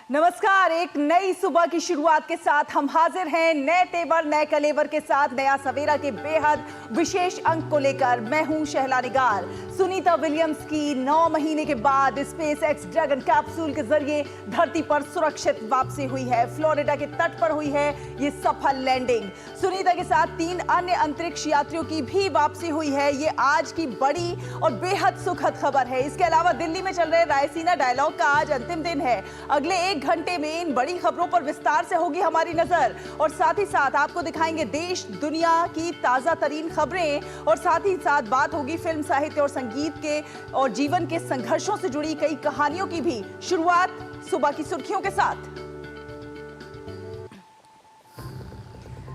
नमस्कार। एक नई सुबह की शुरुआत के साथ हम हाजिर हैं नए तेवर नए कलेवर के साथ नया सवेरा के बेहद विशेष अंक को लेकर। मैं हूं शहला निगार। सुनीता विलियम्स की 9 महीने के बाद स्पेस एक्स ड्रैगन कैप्सूल के जरिए धरती पर सुरक्षित वापसी हुई है। फ्लोरिडा के तट पर हुई है ये सफल लैंडिंग। सुनीता के साथ 3 अन्य अंतरिक्ष यात्रियों की भी वापसी हुई है। ये आज की बड़ी और बेहद सुखद खबर है। इसके अलावा दिल्ली में चल रहे रायसीना डायलॉग का आज अंतिम दिन है। अगले 1 घंटे में इन बड़ी खबरों पर विस्तार से होगी हमारी नजर और साथ ही साथ आपको दिखाएंगे देश दुनिया की ताजा तरीन खबरें और साथ ही साथ बात होगी फिल्म साहित्य और संगीत के और जीवन के संघर्षों से जुड़ी कई कहानियों की भी। शुरुआत सुबह की सुर्खियों के साथ।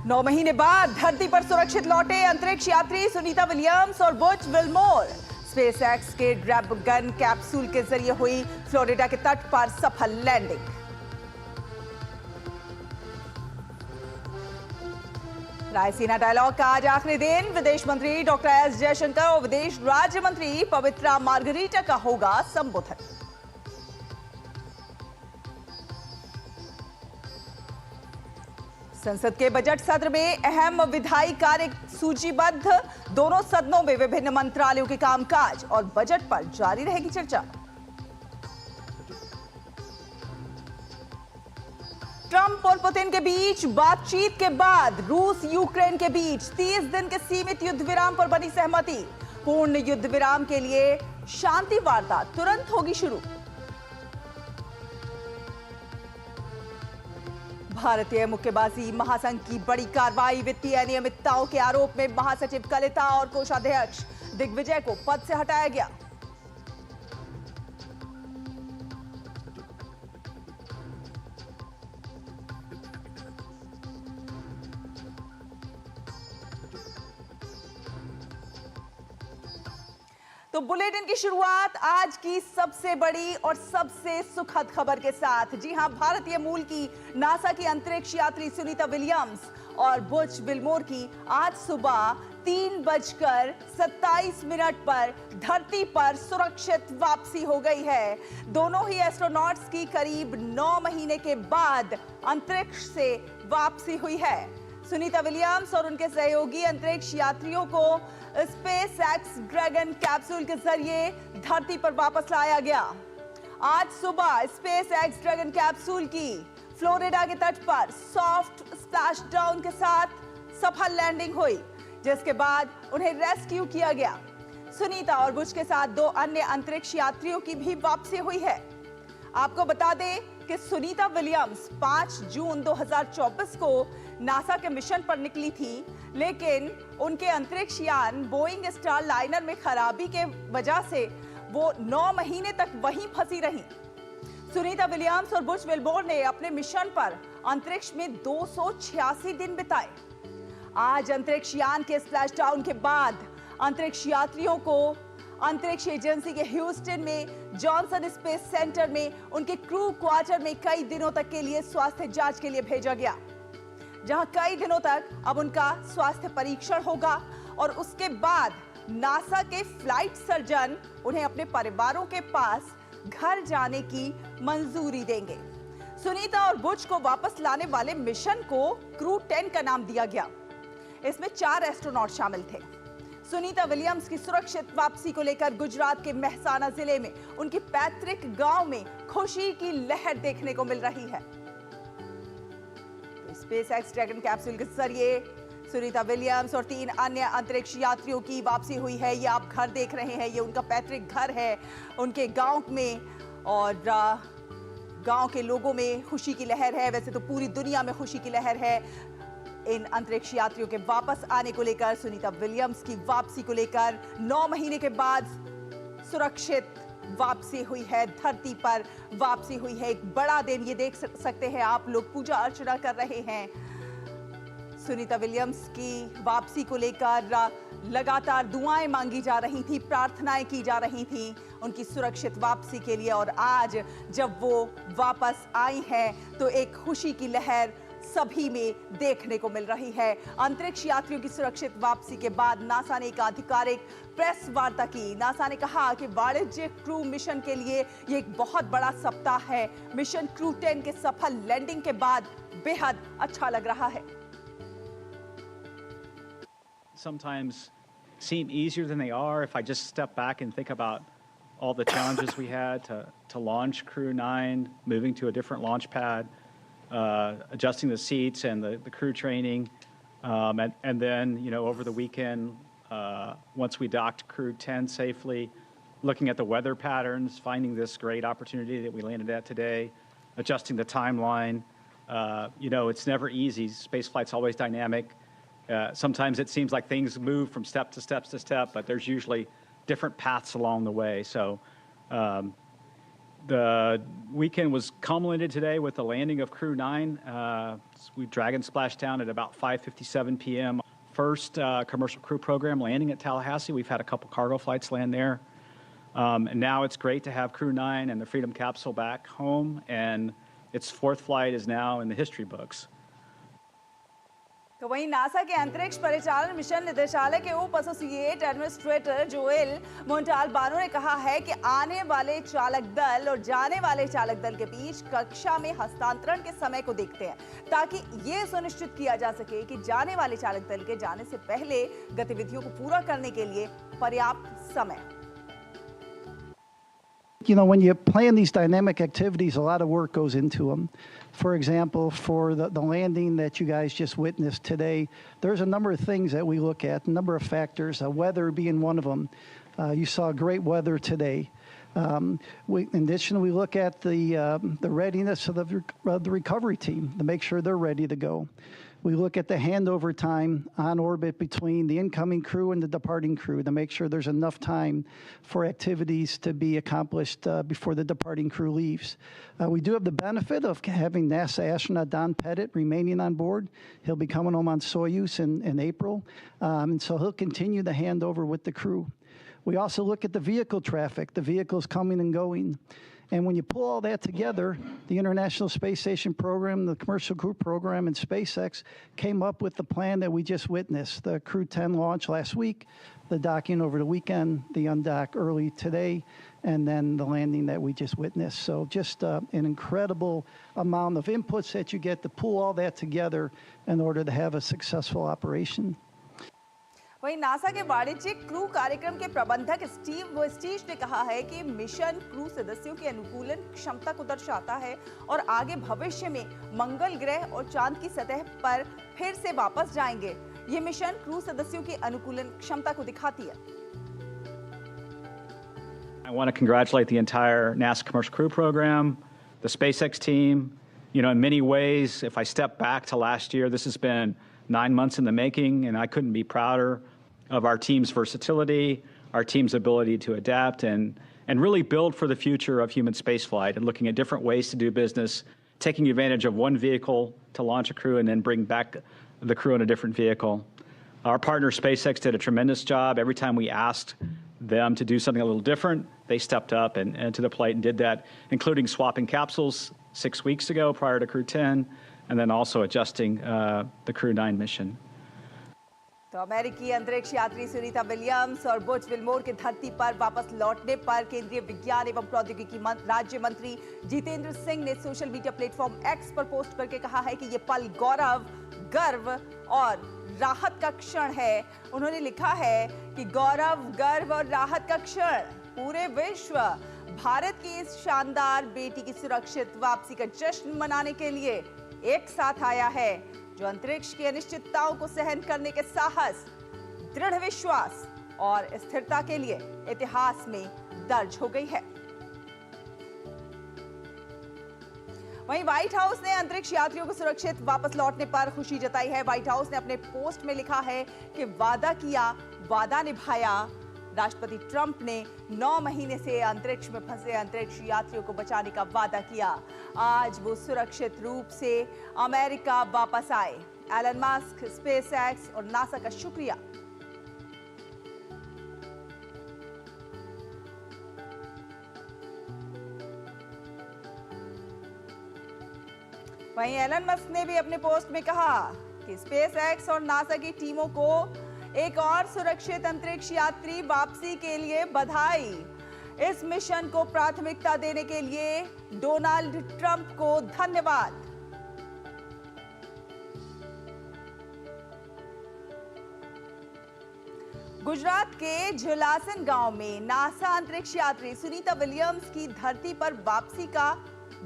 9 महीने बाद धरती पर सुरक्षित लौटे अंतरिक्ष यात्री सुनीता विलियम्स और बुच विल्मोर। स्पेस एक्स के ड्रैगन कैप्सूल के जरिए हुई फ्लोरिडा के तट पर सफल लैंडिंग। रायसीना डायलॉग का आज आखिरी दिन। विदेश मंत्री डॉक्टर एस जयशंकर और विदेश राज्य मंत्री पवित्रा मार्गरीटा का होगा संबोधन। संसद के बजट सत्र में अहम विधायी कार्य सूचीबद्ध। दोनों सदनों में विभिन्न मंत्रालयों के कामकाज और बजट पर जारी रहेगी चर्चा। ट्रंप और पुतिन के बीच बातचीत के बाद रूस यूक्रेन के बीच 30 दिन के सीमित युद्ध विराम पर बनी सहमति। पूर्ण युद्ध विराम के लिए शांति वार्ता तुरंत होगी शुरू। भारतीय मुक्केबाजी महासंघ की बड़ी कार्रवाई। वित्तीय अनियमितताओं के आरोप में महासचिव कलिता और कोषाध्यक्ष दिग्विजय को पद से हटाया गया। तो बुलेटिन की शुरुआत आज की सबसे बड़ी और सबसे सुखद खबर के साथ। जी हां, भारतीय मूल की नासा की अंतरिक्ष यात्री सुनीता विलियम्स और बुच विल्मोर की आज सुबह 3:27 पर धरती पर सुरक्षित वापसी हो गई है। दोनों ही एस्ट्रोनॉट्स की करीब 9 महीने के बाद अंतरिक्ष से वापसी हुई है। सुनीता विलियम्स और उनके सहयोगी अंतरिक्ष यात्रियों को स्पेस एक्स ड्रैगन कैप्सूल के जरिए धरती पर वापस लाया गया। आज सुबह स्पेस एक्स ड्रैगन कैप्सूल की फ्लोरिडा के तट पर सॉफ्ट स्प्लैश डाउन के साथ सफल लैंडिंग हुई, जिसके बाद उन्हें रेस्क्यू किया गया। सुनीता और बुच के साथ 2 अन्य अंतरिक्ष यात्रियों की भी वापसी हुई है। आपको बता दें कि सुनीता विलियम्स 5 जून 2024 को नासा के मिशन पर निकली थी, लेकिन उनके अंतरिक्ष यान बोइंग स्टार लाइनर में खराबी के वजह से वो 9 महीने तक वहीं फंसी रहीं। सुनीता विलियम्स और बुच विल्मोर ने अपने मिशन पर अंतरिक्ष में 286 दिन बिताए। आज अंतरिक्ष यान के स्प्लैश डाउन के बाद अंतरिक्ष यात्रियों को अंतरिक्ष एजेंसी के ह्यूस्टन में जॉनसन स्पेस सेंटर में उनके क्रू क्वार्टर में कई दिनों तक के लिए स्वास्थ्य जांच के लिए भेजा गया, जहां कई दिनों तक अब उनका स्वास्थ्य परीक्षण होगा और उसके बाद नासा के फ्लाइट सर्जन उन्हें अपने परिवारों के पास घर जाने की मंजूरी देंगे। सुनीता और बुच को वापस लाने वाले मिशन को क्रू 10 का नाम दिया गया। इसमें 4 एस्ट्रोनॉट शामिल थे। सुनीता विलियम्स की सुरक्षित वापसी को लेकर गुजरात के मेहसाना जिले में उनकी पैतृक गांव में खुशी की लहर देखने को मिल रही है। स्पेस एक्स ड्रैगन कैप्सूल के जरिए सुनीता विलियम्स और 3 अन्य अंतरिक्ष यात्रियों की वापसी हुई है। ये आप घर देख रहे हैं, ये उनका पैतृक घर है उनके गांव में और गांव के लोगों में खुशी की लहर है। वैसे तो पूरी दुनिया में खुशी की लहर है इन अंतरिक्ष यात्रियों के वापस आने को लेकर। सुनीता विलियम्स की वापसी को लेकर 9 महीने के बाद सुरक्षित वापसी हुई है, धरती पर वापसी हुई है। एक बड़ा दिन, ये देख सकते हैं आप लोग, पूजा अर्चना कर रहे हैं। सुनीता विलियम्स की वापसी को लेकर लगातार दुआएं मांगी जा रही थी, प्रार्थनाएं की जा रही थी उनकी सुरक्षित वापसी के लिए। और आज जब वो वापस आई हैं तो एक खुशी की लहर सभी में देखने को मिल रही है। अंतरिक्ष यात्रियों की सुरक्षित वापसी के बाद नासा ने एक आधिकारिक प्रेस वार्ता की। नासा ने कहा कि वाणिज्यिक क्रू मिशन के लिए यह एक बहुत बड़ा सप्ताह है। मिशन क्रू 10 के सफल लैंडिंग के बाद बेहद अच्छा लग रहा है। Sometimes seem easier than they are if I just step back and think about all the challenges we had to launch Crew 9, moving to a different launch pad, adjusting the seats and the crew training. And then, you know, over the weekend, once we docked Crew 10 safely, looking at the weather patterns, finding this great opportunity that we landed at today, adjusting the timeline. You know, it's never easy. Spaceflight's always dynamic. Sometimes it seems like things move from step to step to step, but there's usually different paths along the way. So the weekend was culminated today with the landing of Crew 9. We dragon splashed down at about 5:57 p.m. First commercial crew program landing at Tallahassee. We've had a couple cargo flights land there. And now it's great to have Crew 9 and the Freedom capsule back home, and its fourth flight is now in the history books. तो वहीं NASA के अंतरिक्ष परिचालन mission निदेशालय के उप associate administrator Joel मोंटाल्बानो ने कहा है कि आने वाले चालक दल और जाने वाले चालक दल के बीच कक्षा में हस्तांतरण के समय को देखते हैं, ताकि ये सुनिश्चित किया जा सके कि जाने वाले चालक दल के जाने से पहले गतिविधियों को पूरा करने के लिए पर्याप्त समय। You know, when you plan these dynamic activities, a lot of work goes into them. For example, for the landing that you guys just witnessed today, there's a number of things that we look at, a number of factors, weather being one of them. You saw great weather today. In addition, we look at the readiness of the recovery team to make sure they're ready to go. We look at the handover time on orbit between the incoming crew and the departing crew to make sure there's enough time for activities to be accomplished before the departing crew leaves. We do have the benefit of having NASA astronaut Don Pettit remaining on board. He'll be coming home on Soyuz in April, and so he'll continue the handover with the crew. We also look at the vehicle traffic, the vehicles coming and going. And when you pull all that together, the International Space Station program, the Commercial Crew program, and SpaceX came up with the plan that we just witnessed. The Crew 10 launch last week, the docking over the weekend, the undock early today, and then the landing that we just witnessed. So just an incredible amount of inputs that you get to pull all that together in order to have a successful operation. वहीं NASA के वाणिज्यिक crew कार्यक्रम के प्रबंधक Steve stitch ने कहा है कि मिशन क्रू सदस्यों की अनुकूलन क्षमता को दर्शाता है और आगे भविष्य में मंगल ग्रह और चांद की सतह पर फिर से वापस जाएंगे। ये मिशन क्रू सदस्यों की अनुकूलन क्षमता को दिखाती है। I want to congratulate the entire NASA Commercial Crew program, the SpaceX team. You know, in many ways, if I step back to last year, this has been 9 months in the making, and I couldn't be prouder of our team's versatility, our team's ability to adapt and really build for the future of human spaceflight and looking at different ways to do business, taking advantage of one vehicle to launch a crew and then bring back the crew in a different vehicle. Our partner SpaceX did a tremendous job. Every time we asked them to do something a little different, they stepped up and to the plate and did that, including swapping capsules 6 weeks ago prior to Crew 10, and then also adjusting the Crew 9 mission. तो अमेरिकी अंतरिक्ष यात्री Sunita Williams और Butch Wilmore के धरती पर वापस लौटने पर केंद्रीय विज्ञान एवं प्रौद्योगिकी राज्य मंत्री जितेंद्र सिंह ने सोशल मीडिया प्लेटफॉर्म एक्स पर पोस्ट करके कहा है कि ये पल गौरव, गर्व और राहत का क्षण है। उन्होंने लिखा है कि गौरव, गर्व और राहत का क्षण पूरे विश्व भारत की इस शानदार बेटी की सुरक्षित वापसी का जश्न मनाने के लिए एक साथ आया है, जो अंतरिक्ष की अनिश्चितताओं को सहन करने के साहस, दृढ़ विश्वास और स्थिरता के लिए इतिहास में दर्ज हो गई है। वहीं व्हाइट हाउस ने अंतरिक्ष यात्रियों को सुरक्षित वापस लौटने पर खुशी जताई है। व्हाइट हाउस ने अपने पोस्ट में लिखा है कि वादा किया, वादा निभाया। राष्ट्रपति ट्रंप ने 9 महीने से अंतरिक्ष में फंसे अंतरिक्ष यात्रियों को बचाने का वादा किया। आज वो सुरक्षित रूप से अमेरिका वापस आए। एलन मस्क, स्पेसएक्स और नासा का शुक्रिया। वहीं एलन मस्क ने भी अपने पोस्ट में कहा कि स्पेस एक्स और नासा की टीमों को एक और सुरक्षित अंतरिक्ष यात्री वापसी के लिए बधाई। इस मिशन को प्राथमिकता देने के लिए डोनाल्ड ट्रंप को धन्यवाद। गुजरात के झुलासन गांव में नासा अंतरिक्ष यात्री सुनीता विलियम्स की धरती पर वापसी का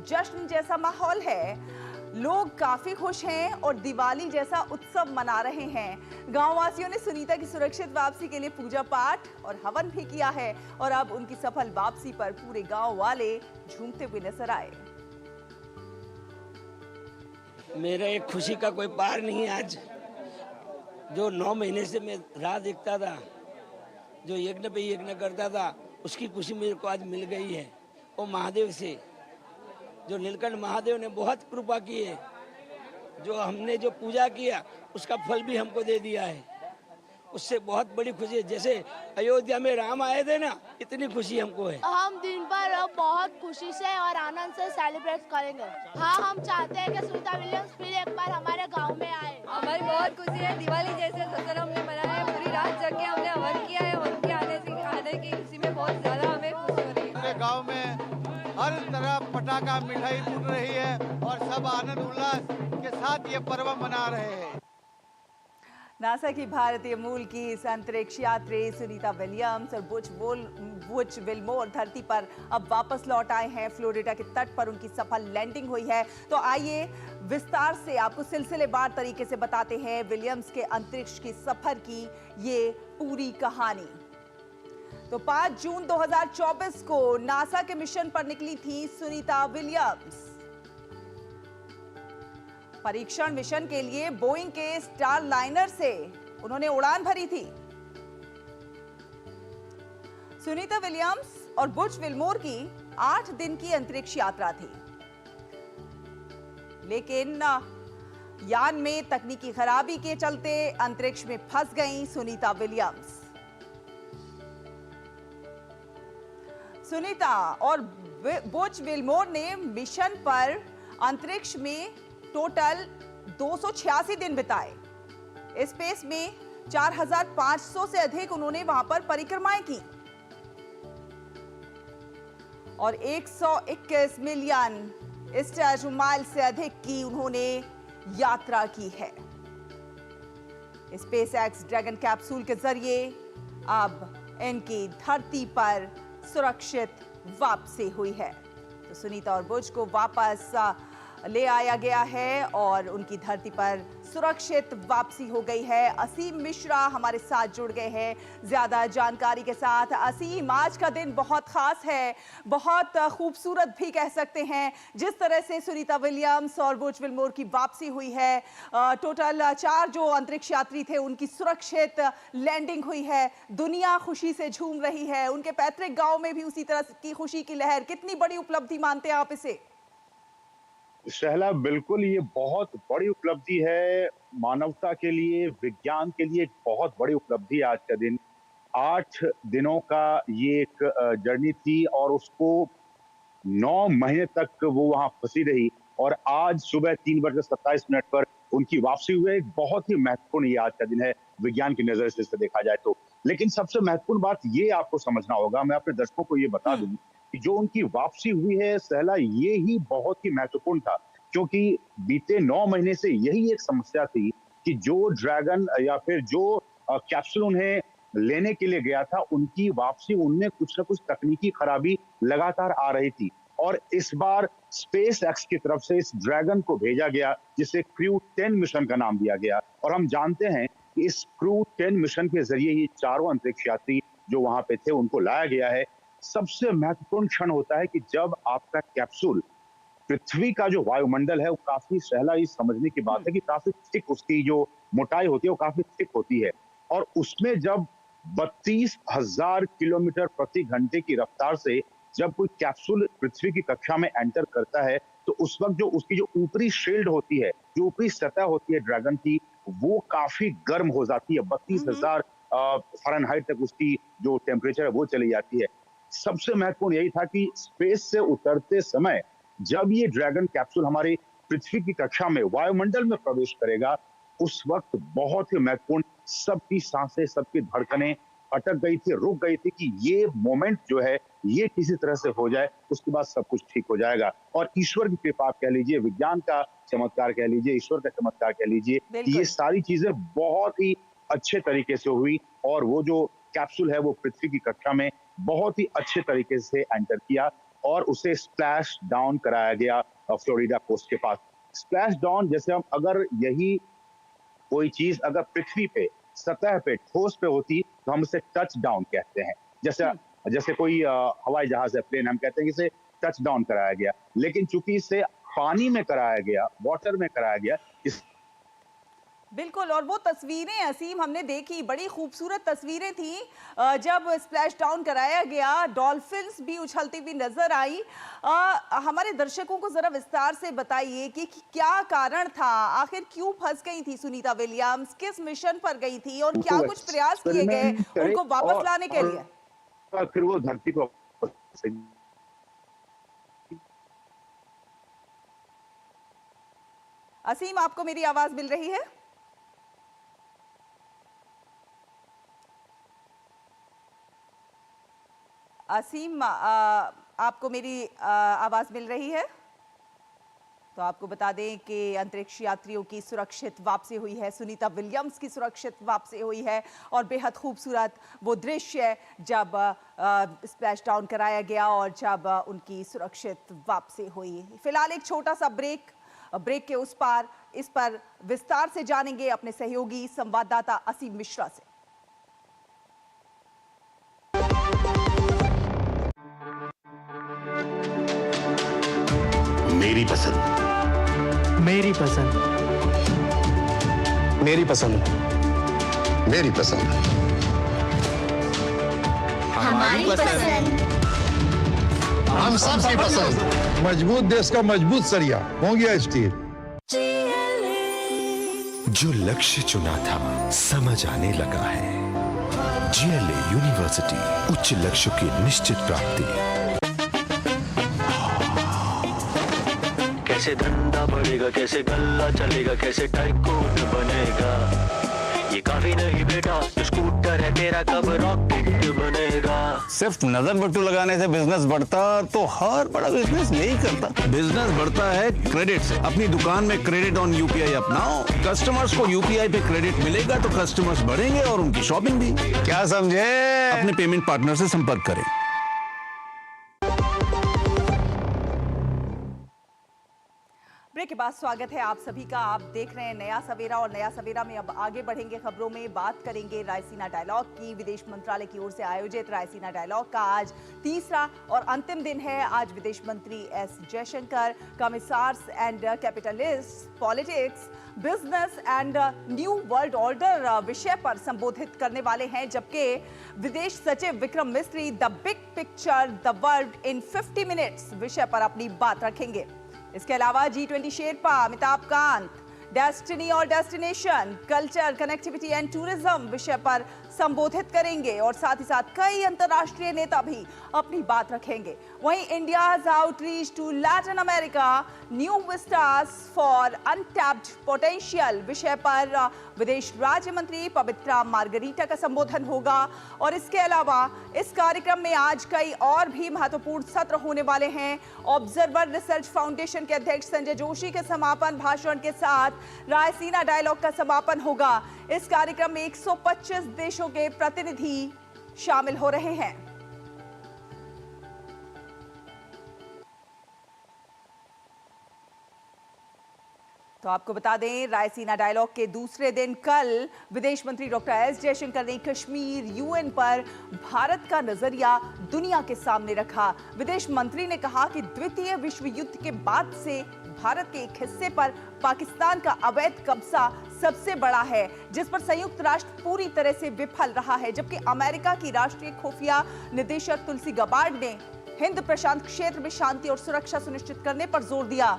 जश्न जैसा माहौल है। लोग काफी खुश हैं और दिवाली जैसा उत्सव मना रहे हैं। गांववासियों ने सुनीता की सुरक्षित वापसी के लिए पूजा पाठ और हवन भी किया है और अब उनकी सफल वापसी पर पूरे गांव वाले झूमते हुए नजर आए। मेरा एक खुशी का कोई पार नहीं है। आज जो 9 महीने से मैं राह देखता था, जो यज्ञ पे यज्ञ करता था, उसकी खुशी मेरे को आज मिल गई है। वो महादेव से, जो नीलकंठ महादेव ने बहुत कृपा की है। जो हमने जो पूजा किया उसका फल भी हमको दे दिया है। उससे बहुत बड़ी खुशी है। जैसे अयोध्या में राम आए थे ना, इतनी खुशी हमको है। हम दिन भर अब बहुत खुशी से और आनंद से सेलिब्रेट करेंगे। हाँ, हम चाहते हैं कि सुनीता विलियम्स फिर एक बार हमारे गांव में आए। हमारी बहुत खुशी है। दिवाली जैसे अवसर हमने मनाया है। पूरी रात जग के हमने हवन किया है। उनके आने की खुशी में बहुत ज्यादा हमें खुशी हो रही है। पूरे गाँव में हर तरफ पटाखा मिठाई फूट रही है और सब आनंद उल्लास के साथ ये पर्व मना रहे हैं। नासा की भारतीय मूल की इस अंतरिक्ष यात्री सुनीता विलियम्स और बुच विल्मोर धरती पर अब वापस लौट आए हैं। फ्लोरिडा के तट पर उनकी सफल लैंडिंग हुई है। तो आइए विस्तार से आपको सिलसिलेवार तरीके से बताते हैं विलियम्स के अंतरिक्ष की सफर की ये पूरी कहानी। तो 5 जून 2024 को नासा के मिशन पर निकली थी सुनीता विलियम्स। परीक्षण मिशन के लिए बोइंग के स्टार लाइनर से उन्होंने उड़ान भरी थी। सुनीता विलियम्स और बुच विल्मोर की 8 दिन की अंतरिक्ष यात्रा थी, लेकिन यान में तकनीकी खराबी के चलते अंतरिक्ष में फंस गईं सुनीता विलियम्स। सुनीता और बुच विल्मोर ने मिशन पर अंतरिक्ष में टोटल 286 दिन बिताए। स्पेस में 4500 से अधिक उन्होंने वहां पर परिक्रमाएं की और 121 मिलियन स्टैचू माइल से अधिक की उन्होंने यात्रा की है। स्पेस एक्स ड्रैगन कैप्सूल के जरिए अब इनकी धरती पर सुरक्षित वापसी हुई है। तो सुनीता और बुच को वापस ले आया गया है और उनकी धरती पर सुरक्षित वापसी हो गई है। असीम मिश्रा हमारे साथ जुड़ गए हैं ज्यादा जानकारी के साथ। असीम, आज का दिन बहुत खास है, बहुत खूबसूरत भी कह सकते हैं। जिस तरह से सुनीता विलियम्स और बुच विल्मोर की वापसी हुई है, टोटल 4 जो अंतरिक्ष यात्री थे उनकी सुरक्षित लैंडिंग हुई है। दुनिया खुशी से झूम रही है। उनके पैतृक गांव में भी उसी तरह की खुशी की लहर। कितनी बड़ी उपलब्धि मानते हैं आप इसे? सहला, बिल्कुल ये बहुत बड़ी उपलब्धि है मानवता के लिए, विज्ञान के लिए। एक बहुत बड़ी उपलब्धि है आज का दिन। 8 दिनों का ये एक जर्नी थी और उसको 9 महीने तक वो वहां फंसी रही और आज सुबह 3:27 पर उनकी वापसी हुई। एक बहुत ही महत्वपूर्ण ये आज का दिन है विज्ञान की नजर से इसे देखा जाए तो। लेकिन सबसे महत्वपूर्ण बात ये आपको समझना होगा, मैं अपने दर्शकों को ये बता दूं कि जो उनकी वापसी हुई है सहला, ये ही बहुत ही महत्वपूर्ण था, क्योंकि बीते 9 महीने से यही एक समस्या थी कि जो ड्रैगन या फिर जो कैप्सूल उन्हें लेने के लिए गया था, उनकी वापसी उनमें कुछ न कुछ तकनीकी खराबी लगातार आ रही थी। और इस बार स्पेस एक्स की तरफ से इस ड्रैगन को भेजा गया, जिसे क्रू 10 मिशन का नाम दिया गया। और हम जानते हैं कि इस क्रू 10 मिशन के जरिए ये चारों अंतरिक्ष यात्री जो वहां पे थे उनको लाया गया है। सबसे महत्वपूर्ण क्षण होता है कि जब आपका कैप्सूल पृथ्वी का जो वायुमंडल है वो काफी सहला, इस समझने की बात है कि काफी थिक, उसकी जो मोटाई होती है वो काफी थिक होती है। और उसमें जब 32,000 किलोमीटर प्रति घंटे की रफ्तार से जब कोई कैप्सूल पृथ्वी की कक्षा में एंटर करता है, तो उस वक्त जो उसकी जो ऊपरी शील्ड होती है, जो ऊपरी सतह होती है ड्रैगन की, वो काफी गर्म हो जाती है। 32,000 फ़ारेनहाइट तक उसकी जो टेम्परेचर है वो चली जाती है। सबसे महत्वपूर्ण यही था कि स्पेस से उतरते समय जब ये ड्रैगन कैप्सूल हमारे पृथ्वी की कक्षा में वायुमंडल में प्रवेश करेगा, उस वक्त बहुत ही महत्वपूर्ण, सबकी सांसें, सबकी धड़कनें अटक गई थी, रुक गई थी कि ये मोमेंट जो है ये किसी तरह से हो जाए, उसके बाद सब कुछ ठीक हो जाएगा। और ईश्वर की कृपा आप कह लीजिए, विज्ञान का चमत्कार कह लीजिए, ईश्वर का चमत्कार कह लीजिए, कि ये सारी चीजें बहुत ही अच्छे तरीके से हुई और वो जो कैप्सूल है वो पृथ्वी की कक्षा में बहुत ही अच्छे तरीके से एंटर किया और उसे स्प्लैश डाउन कराया गया फ्लोरिडा कोस्ट के पास। स्प्लैश डाउन जैसे हम अगर यही कोई चीज अगर पृथ्वी पे सतह पे ठोस पे होती तो हम उसे टच डाउन कहते हैं। जैसे कोई हवाई जहाज है, प्लेन, हम कहते हैं कि इसे टच डाउन कराया गया, लेकिन चूंकि इसे पानी में कराया गया, वाटर में कराया गया, इस बिल्कुल। और वो तस्वीरें असीम हमने देखी, बड़ी खूबसूरत तस्वीरें थी जब स्प्लैश डाउन कराया गया, डॉल्फिन्स भी उछलती हुई नजर आई। हमारे दर्शकों को जरा विस्तार से बताइए कि क्या कारण था, आखिर क्यों फंस गई थी सुनीता विलियम्स, किस मिशन पर गई थी और क्या कुछ प्रयास किए गए उनको वापस लाने के लिए? फिर वो धरती को असीम, आपको मेरी आवाज मिल रही है? असीम, आपको मेरी आवाज मिल रही है? तो आपको बता दें कि अंतरिक्ष यात्रियों की सुरक्षित वापसी हुई है, सुनीता विलियम्स की सुरक्षित वापसी हुई है और बेहद खूबसूरत वो दृश्य जब स्प्लैश डाउन कराया गया और जब उनकी सुरक्षित वापसी हुई। फिलहाल एक छोटा सा ब्रेक के उस पार इस पर विस्तार से जानेंगे अपने सहयोगी संवाददाता असीम मिश्रा से। मेरी पसंद, मेरी पसंद, मेरी पसंद, मेरी पसंद, हमारी पसंद, हम सबकी पसंद। मजबूत देश का मजबूत सरिया हो गया स्टील। जो लक्ष्य चुना था समझ आने लगा है। GLA यूनिवर्सिटी, उच्च लक्ष्य की निश्चित प्राप्ति। कैसे धंधा बढ़ेगा, कैसे गल्ला चलेगा, कैसे टाइकून बनेगा, ये काफी नहीं बेटा, जो स्कूटर है तेरा कब रॉकेट बनेगा। सिर्फ नजर बट्टू लगाने से बिजनेस बढ़ता तो हर बड़ा बिजनेस यही करता। बिजनेस बढ़ता है क्रेडिट से। अपनी दुकान में क्रेडिट ऑन UPI अपनाओ, कस्टमर्स को UPI पे क्रेडिट मिलेगा तो कस्टमर्स बढ़ेंगे और उनकी शॉपिंग भी। क्या समझे? अपने पेमेंट पार्टनर से संपर्क करें। ब्रेक के बाद स्वागत है आप सभी का। आप देख रहे हैं नया सवेरा और नया सवेरा में अब आगे बढ़ेंगे खबरों में, बात करेंगे रायसीना डायलॉग की। विदेश मंत्रालय की ओर से आयोजित रायसीना डायलॉग का आज तीसरा और अंतिम दिन है। आज विदेश मंत्री S Jaishankar commissars and capitalist politics, business and new world order विषय पर संबोधित करने वाले हैं, जबकि विदेश सचिव Vikram Misri the big picture the world in 50 minutes विषय पर अपनी बात रखेंगे। इसके अलावा G20 शेरपा अमिताभ कांत डेस्टिनी और destination, culture, connectivity and tourism विषय पर संबोधित करेंगे और साथ ही साथ कई अंतर्राष्ट्रीय नेता भी अपनी बात रखेंगे। वहीं India's outreach to Latin America, new vistas for untapped potential विषय पर विदेश राज्य मंत्री पवित्रा मार्गरीटा का संबोधन होगा। और इसके अलावा इस कार्यक्रम में आज कई और भी महत्वपूर्ण सत्र होने वाले हैं। ऑब्जर्वर रिसर्च फाउंडेशन के अध्यक्ष संजय जोशी के समापन भाषण के साथ रायसीना डायलॉग का समापन होगा। इस कार्यक्रम में 125 देशों के प्रतिनिधि शामिल हो रहे हैं। तो आपको बता दें, रायसीना डायलॉग के दूसरे दिन कल विदेश मंत्री डॉक्टर S जयशंकर ने कश्मीर, UN पर भारत का नजरिया दुनिया के सामने रखा। विदेश मंत्री ने कहा कि द्वितीय विश्व युद्ध के बाद से भारत के एक हिस्से पर पाकिस्तान का अवैध कब्जा सबसे बड़ा है, जिस पर संयुक्त राष्ट्र पूरी तरह से विफल रहा है। जबकि अमेरिका की राष्ट्रीय खुफिया निदेशक तुलसी गबार्ड ने हिंद प्रशांत क्षेत्र में शांति और सुरक्षा सुनिश्चित करने पर जोर दिया।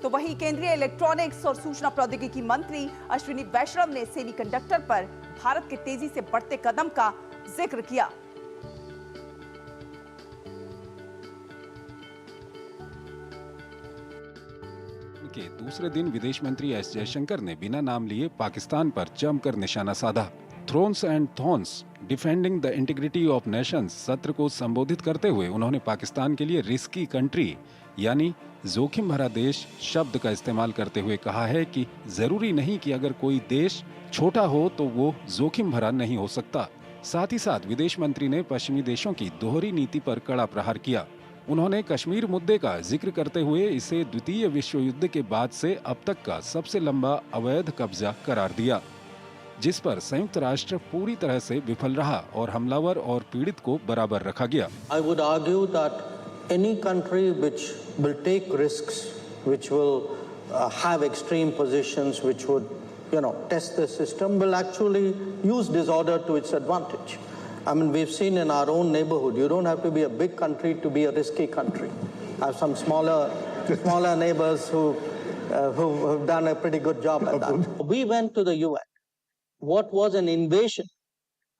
तो वहीं केंद्रीय इलेक्ट्रॉनिक्स और सूचना प्रौद्योगिकी मंत्री अश्विनी वैष्णव ने सेमीकंडक्टर पर भारत के तेजी से बढ़ते कदम का जिक्र किया। के दूसरे दिन विदेश मंत्री एस जयशंकर ने बिना नाम लिए पाकिस्तान पर जमकर निशाना साधा। Thrones and thorns defending the integrity of Nations सत्र को संबोधित करते हुए उन्होंने पाकिस्तान के लिए रिस्की कंट्री यानी जोखिम भरा देश शब्द का इस्तेमाल करते हुए कहा है कि जरूरी नहीं कि अगर कोई देश छोटा हो तो वो जोखिम भरा नहीं हो सकता। साथ ही साथ विदेश मंत्री ने पश्चिमी देशों की दोहरी नीति पर कड़ा प्रहार किया। उन्होंने कश्मीर मुद्दे का जिक्र करते हुए इसे द्वितीय विश्व युद्ध के बाद से अब तक का सबसे लंबा अवैध कब्जा करार दिया, जिस पर संयुक्त राष्ट्र पूरी तरह से विफल रहा और हमलावर और पीड़ित को बराबर रखा गया। I would argue that any country which will take risks, which will have extreme positions, which would, test the system, will actually use disorder to its advantage. I mean, we've seen in our own neighborhood, you don't have to be a big country to be a risky country. I have some smaller neighbors who've done a pretty good job at that. We went to the UN. What was an invasion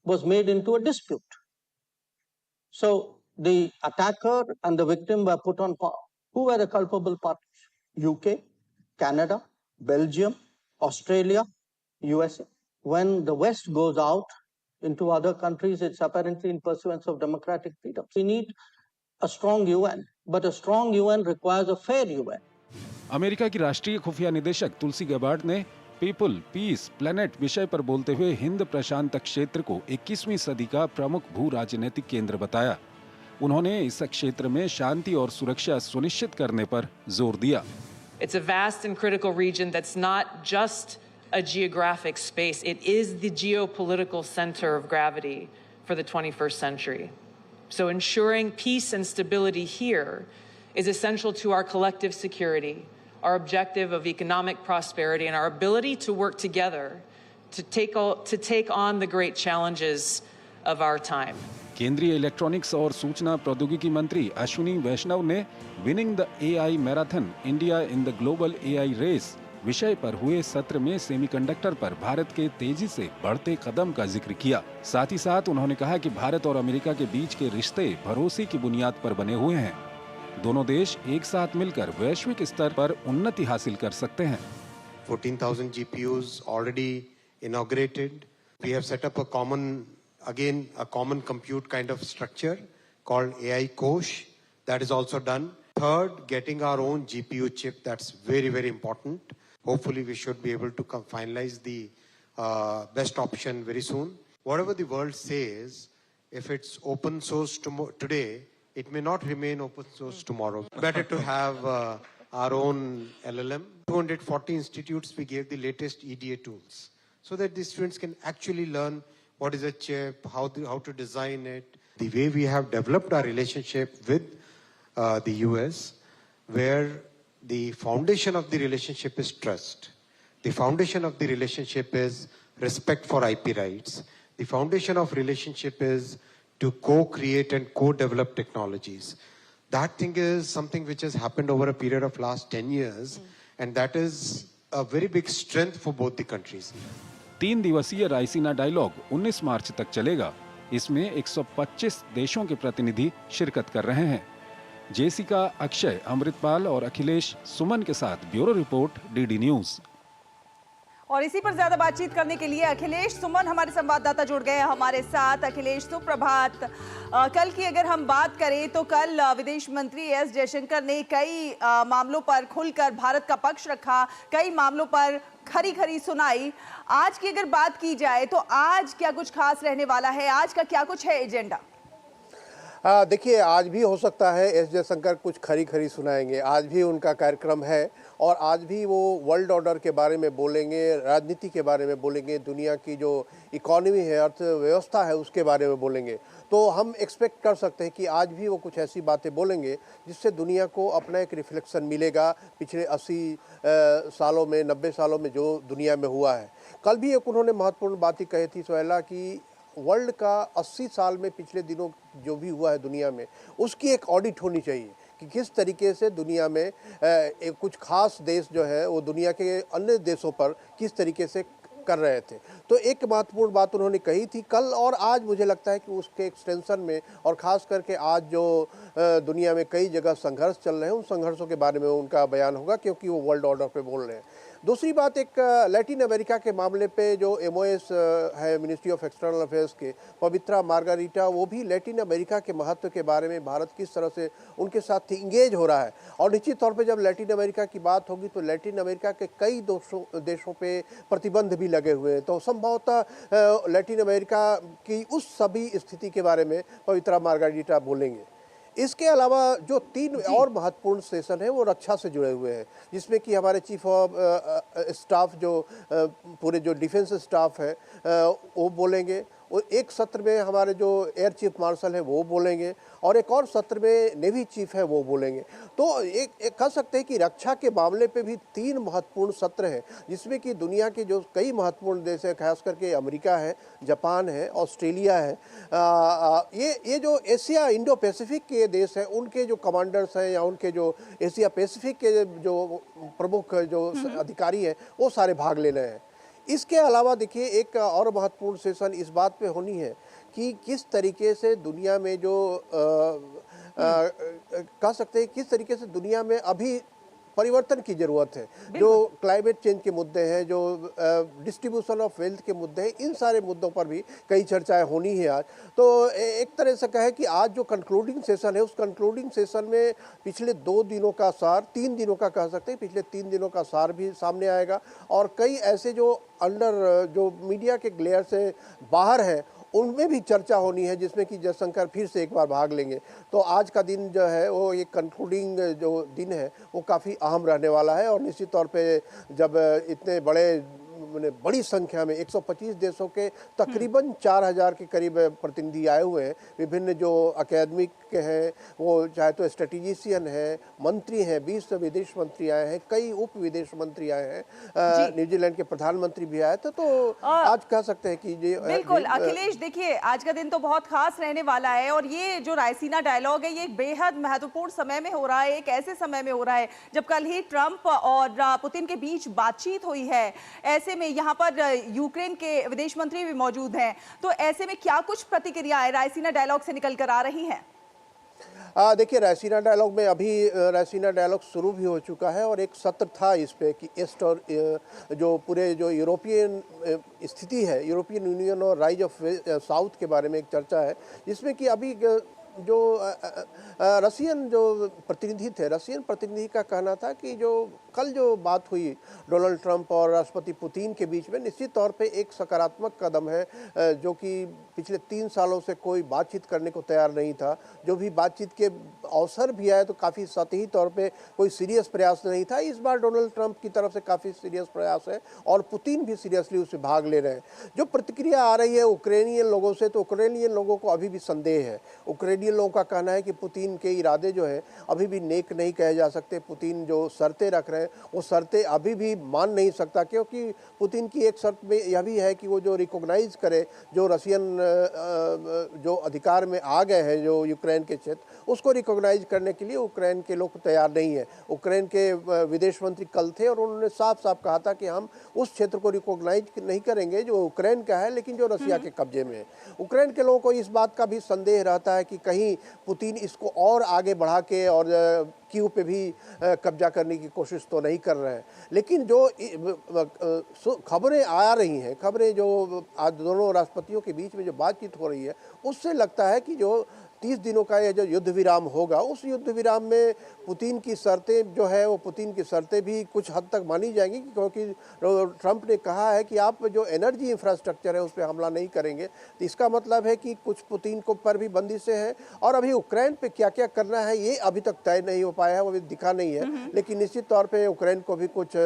was made into a dispute. So the attacker and the victim were put on par. Who were the culpable parties? UK, Canada, Belgium, Australia, USA. When the West goes out into other countries, it's apparently in pursuance of democratic freedom. We need a strong UN, but a strong UN requires a fair UN. America की राष्ट्रीय खुफिया निदेशक तुलसी Gabbard ने people, piece, planet विषय पर बोलते हुए हिंद प्रशांत क्षेत्र को 21वीं सदी का प्रमुख भू राजनीतिक केंद्र बताया। उन्होंने इस क्षेत्र में शांति और सुरक्षा सुनिश्चित करने पर जोर दिया। It's a vast and critical region that's not just a geographic space. It is the geopolitical center of gravity for the 21st century. So ensuring peace and stability here is essential to our collective security, our objective of economic prosperity, and our ability to work together to take on the great challenges of our time. केंद्रीय electronics और सूचना प्रौद्योगिकी मंत्री अश्विनी वैष्णव ने winning the AI marathon India in the global AI race विषय पर हुए सत्र में सेमीकंडक्टर पर भारत के तेजी से बढ़ते कदम का जिक्र किया। साथ ही साथ उन्होंने कहा कि भारत और अमेरिका के बीच के रिश्ते भरोसे की बुनियाद पर बने हुए हैं। दोनों देश एक साथ मिलकर वैश्विक स्तर पर उन्नति हासिल कर सकते हैं। 14,000 GPUs already inaugurated. We have set up a common compute kind of structure called AI Kosh. That is also done. Third, getting our own GPU chip. That's very, very important. Hopefully, we should be able to finalize the best option very soon. Whatever the world says, if it's open source today, it may not remain open source tomorrow. Better to have our own LLM. 240 institutes, we gave the latest EDA tools so that the students can actually learn what is a chip, how to design it. The way we have developed our relationship with the US, where the foundation of the relationship is trust. The foundation of the relationship is respect for IP rights. The foundation of relationship is to co-create and co-develop technologies. That thing is something which has happened over a period of last 10 years, and that is a very big strength for both the countries. 3 दिवसीय Raisina dialogue 19 मार्च तक चलेगा। इसमें 125 देशों के प्रतिनिधि शिरकत कर रहे हैं। जेसिका, अक्षय, अमृतपाल और अखिलेश सुमन के साथ ब्यूरो रिपोर्ट, डीडी न्यूज। और इसी पर ज्यादा बातचीत करने के लिए अखिलेश सुमन हमारे संवाददाता जुड़ गए हमारे साथ। अखिलेश, सुप्रभात। कल की अगर हम बात करें तो कल विदेश मंत्री एस जयशंकर ने कई मामलों पर खुलकर भारत का पक्ष रखा, कई मामलों पर खरी सुनाई। आज की अगर बात की जाए तो आज क्या कुछ खास रहने वाला है? आज का क्या कुछ है एजेंडा? देखिए, आज भी हो सकता है एस जयशंकर कुछ खरी सुनाएंगे। आज भी उनका कार्यक्रम है और आज भी वो वर्ल्ड ऑर्डर के बारे में बोलेंगे, राजनीति के बारे में बोलेंगे, दुनिया की जो इकोनॉमी है, अर्थव्यवस्था है, उसके बारे में बोलेंगे। तो हम एक्सपेक्ट कर सकते हैं कि आज भी वो कुछ ऐसी बातें बोलेंगे जिससे दुनिया को अपना एक रिफ्लेक्शन मिलेगा पिछले 80 सालों में, 90 सालों में जो दुनिया में हुआ है। कल भी एक उन्होंने महत्वपूर्ण बातें कही थी सोहेला कि वर्ल्ड का 80 साल में पिछले दिनों जो भी हुआ है दुनिया में, उसकी एक ऑडिट होनी चाहिए कि किस तरीके से दुनिया में एक कुछ खास देश जो है वो दुनिया के अन्य देशों पर किस तरीके से कर रहे थे। तो एक महत्वपूर्ण बात उन्होंने कही थी कल और आज, मुझे लगता है कि उसके एक्सटेंशन में और ख़ास करके आज जो दुनिया में कई जगह संघर्ष चल रहे हैं, उन संघर्षों के बारे में उनका बयान होगा, क्योंकि वो वर्ल्ड ऑर्डर पे बोल रहे हैं। दूसरी बात, एक लैटिन अमेरिका के मामले पे जो MOS है मिनिस्ट्री ऑफ एक्सटर्नल अफेयर्स के, पवित्रा मार्गारीटा, वो भी लैटिन अमेरिका के महत्व के बारे में भारत किस तरह से उनके साथ इंगेज हो रहा है। और निश्चित तौर पे जब लैटिन अमेरिका की बात होगी तो लैटिन अमेरिका के कई देशों पे प्रतिबंध भी लगे हुए हैं, तो संभवतः लैटिन अमेरिका की उस सभी स्थिति के बारे में पवित्रा मार्गारीटा बोलेंगे। इसके अलावा जो 3 और महत्वपूर्ण सेशन है वो रक्षा से जुड़े हुए हैं, जिसमें कि हमारे चीफ ऑफ स्टाफ जो पूरे जो डिफेंस स्टाफ है वो बोलेंगे, और एक सत्र में हमारे जो एयर चीफ मार्शल है वो बोलेंगे, और एक और सत्र में नेवी चीफ है वो बोलेंगे। तो एक कह सकते हैं कि रक्षा के मामले पे भी 3 महत्वपूर्ण सत्र हैं, जिसमें कि दुनिया के जो कई महत्वपूर्ण देश है, खास करके अमेरिका है, जापान है, ऑस्ट्रेलिया है, ये जो एशिया इंडो पैसिफिक के देश हैं, उनके जो कमांडर्स हैं या उनके जो एशिया पैसिफिक के जो प्रमुख जो अधिकारी हैं वो सारे भाग ले रहे हैं। इसके अलावा देखिए एक और महत्वपूर्ण सेशन इस बात पे होनी है कि किस तरीके से दुनिया में जो कह सकते हैं किस तरीके से दुनिया में अभी परिवर्तन की ज़रूरत है, जो क्लाइमेट चेंज के मुद्दे हैं, जो डिस्ट्रीब्यूशन ऑफ वेल्थ के मुद्दे हैं, इन सारे मुद्दों पर भी कई चर्चाएं होनी है आज। तो एक तरह से कहे कि आज जो कंक्लूडिंग सेशन है, उस कंक्लूडिंग सेशन में पिछले 2 दिनों का सार, 3 दिनों का कह सकते हैं, पिछले 3 दिनों का सार भी सामने आएगा, और कई ऐसे जो जो मीडिया के ग्लेयर से बाहर है उनमें भी चर्चा होनी है, जिसमें कि जयशंकर फिर से एक बार भाग लेंगे। तो आज का दिन जो है वो एक कंक्लूडिंग जो दिन है वो काफ़ी अहम रहने वाला है, और निश्चित तौर पे जब इतने बड़ी संख्या में 125 देशों के तकरीबन 4000 के करीब प्रतिनिधि आए हुए हैं, विभिन्न जो अकेडमिक के हैं, वो चाहे तो स्ट्रेटेजिशियन हैं, मंत्री हैं, 20 विदेश मंत्री आए हैं, कई उप विदेश मंत्री आए हैं, न्यूजीलैंड के प्रधानमंत्री भी आए थे। तो आज कह सकते हैं कि बिल्कुल अखिलेश, देखिए आज का दिन तो बहुत खास रहने वाला है, और ये जो रायसीना डायलॉग है ये एक बेहद महत्वपूर्ण समय में हो रहा है, एक ऐसे समय में हो रहा है जब कल ही ट्रंप और पुतिन के बीच बातचीत हुई है। ऐसे में यहाँ पर यूक्रेन के विदेश मंत्री भी मौजूद हैं, तो ऐसे में क्या कुछ प्रतिक्रियाएं रायसीना डायलॉग से निकल कर आ रही हैं? देखिए रायसीना डायलॉग में अभी रायसीना डायलॉग शुरू भी हो चुका है, और एक सत्र था इस पे कि ईस्ट और जो पूरे जो यूरोपियन स्थिति है, यूरोपियन यूनियन और राइज ऑफ साउथ के बारे में एक चर्चा है, जिसमें कि अभी जो रशियन जो प्रतिनिधि थे, रशियन प्रतिनिधि का कहना था कि जो कल जो बात हुई डोनाल्ड ट्रंप और राष्ट्रपति पुतिन के बीच में, निश्चित तौर पे एक सकारात्मक कदम है, जो कि पिछले 3 सालों से कोई बातचीत करने को तैयार नहीं था। जो भी बातचीत के अवसर भी आए तो काफ़ी सतही तौर पे कोई सीरियस प्रयास नहीं था। इस बार डोनाल्ड ट्रंप की तरफ से काफ़ी सीरियस प्रयास है, और पुतिन भी सीरियसली उसमें भाग ले रहे हैं। जो प्रतिक्रिया आ रही है उक्रेनियन लोगों से, तो उक्रेनियन लोगों को अभी भी संदेह है। उक्रेनियन लोगों का कहना है कि पुतिन के इरादे जो है अभी भी नेक नहीं कहे जा सकते। पुतिन जो शर्तें रख रहे हैं वो शर्तें अभी भी मान नहीं सकता, क्योंकि पुतिन की एक शर्त में यह भी है कि वो जो रिकॉग्नाइज करे जो रशियन जो अधिकार में आ गए हैं जो यूक्रेन के क्षेत्र, उसको रिकॉग्नाइज करने के लिए यूक्रेन के लोग तैयार नहीं है। यूक्रेन के विदेश मंत्री कल थे और उन्होंने साफ साफ कहा था कि हम उस क्षेत्र को रिकॉग्नाइज नहीं करेंगे जो यूक्रेन का है, लेकिन जो रशिया के कब्जे में है। यूक्रेन के लोगों को इस बात का भी संदेह रहता है कि कहीं पुतिन इसको और आगे बढ़ा के और कीव पे भी कब्जा करने की कोशिश तो नहीं कर रहे हैं। लेकिन जो खबरें आ रही हैं, खबरें जो आज दोनों राष्ट्रपतियों के बीच में जो बातचीत हो रही है, उससे लगता है कि जो 30 दिनों का ये जो युद्ध विराम होगा, उस युद्ध विराम में पुतिन की शर्तें जो है वो पुतिन की शर्तें भी कुछ हद तक मानी जाएंगी, क्योंकि ट्रंप ने कहा है कि आप जो एनर्जी इंफ्रास्ट्रक्चर है उस पर हमला नहीं करेंगे। तो इसका मतलब है कि कुछ पुतिन को पर भी बंदिशें हैं, और अभी यूक्रेन पे क्या क्या करना है ये अभी तक तय नहीं हो पाया है, वो अभी दिखा नहीं है। लेकिन निश्चित तौर पर यूक्रेन को भी कुछ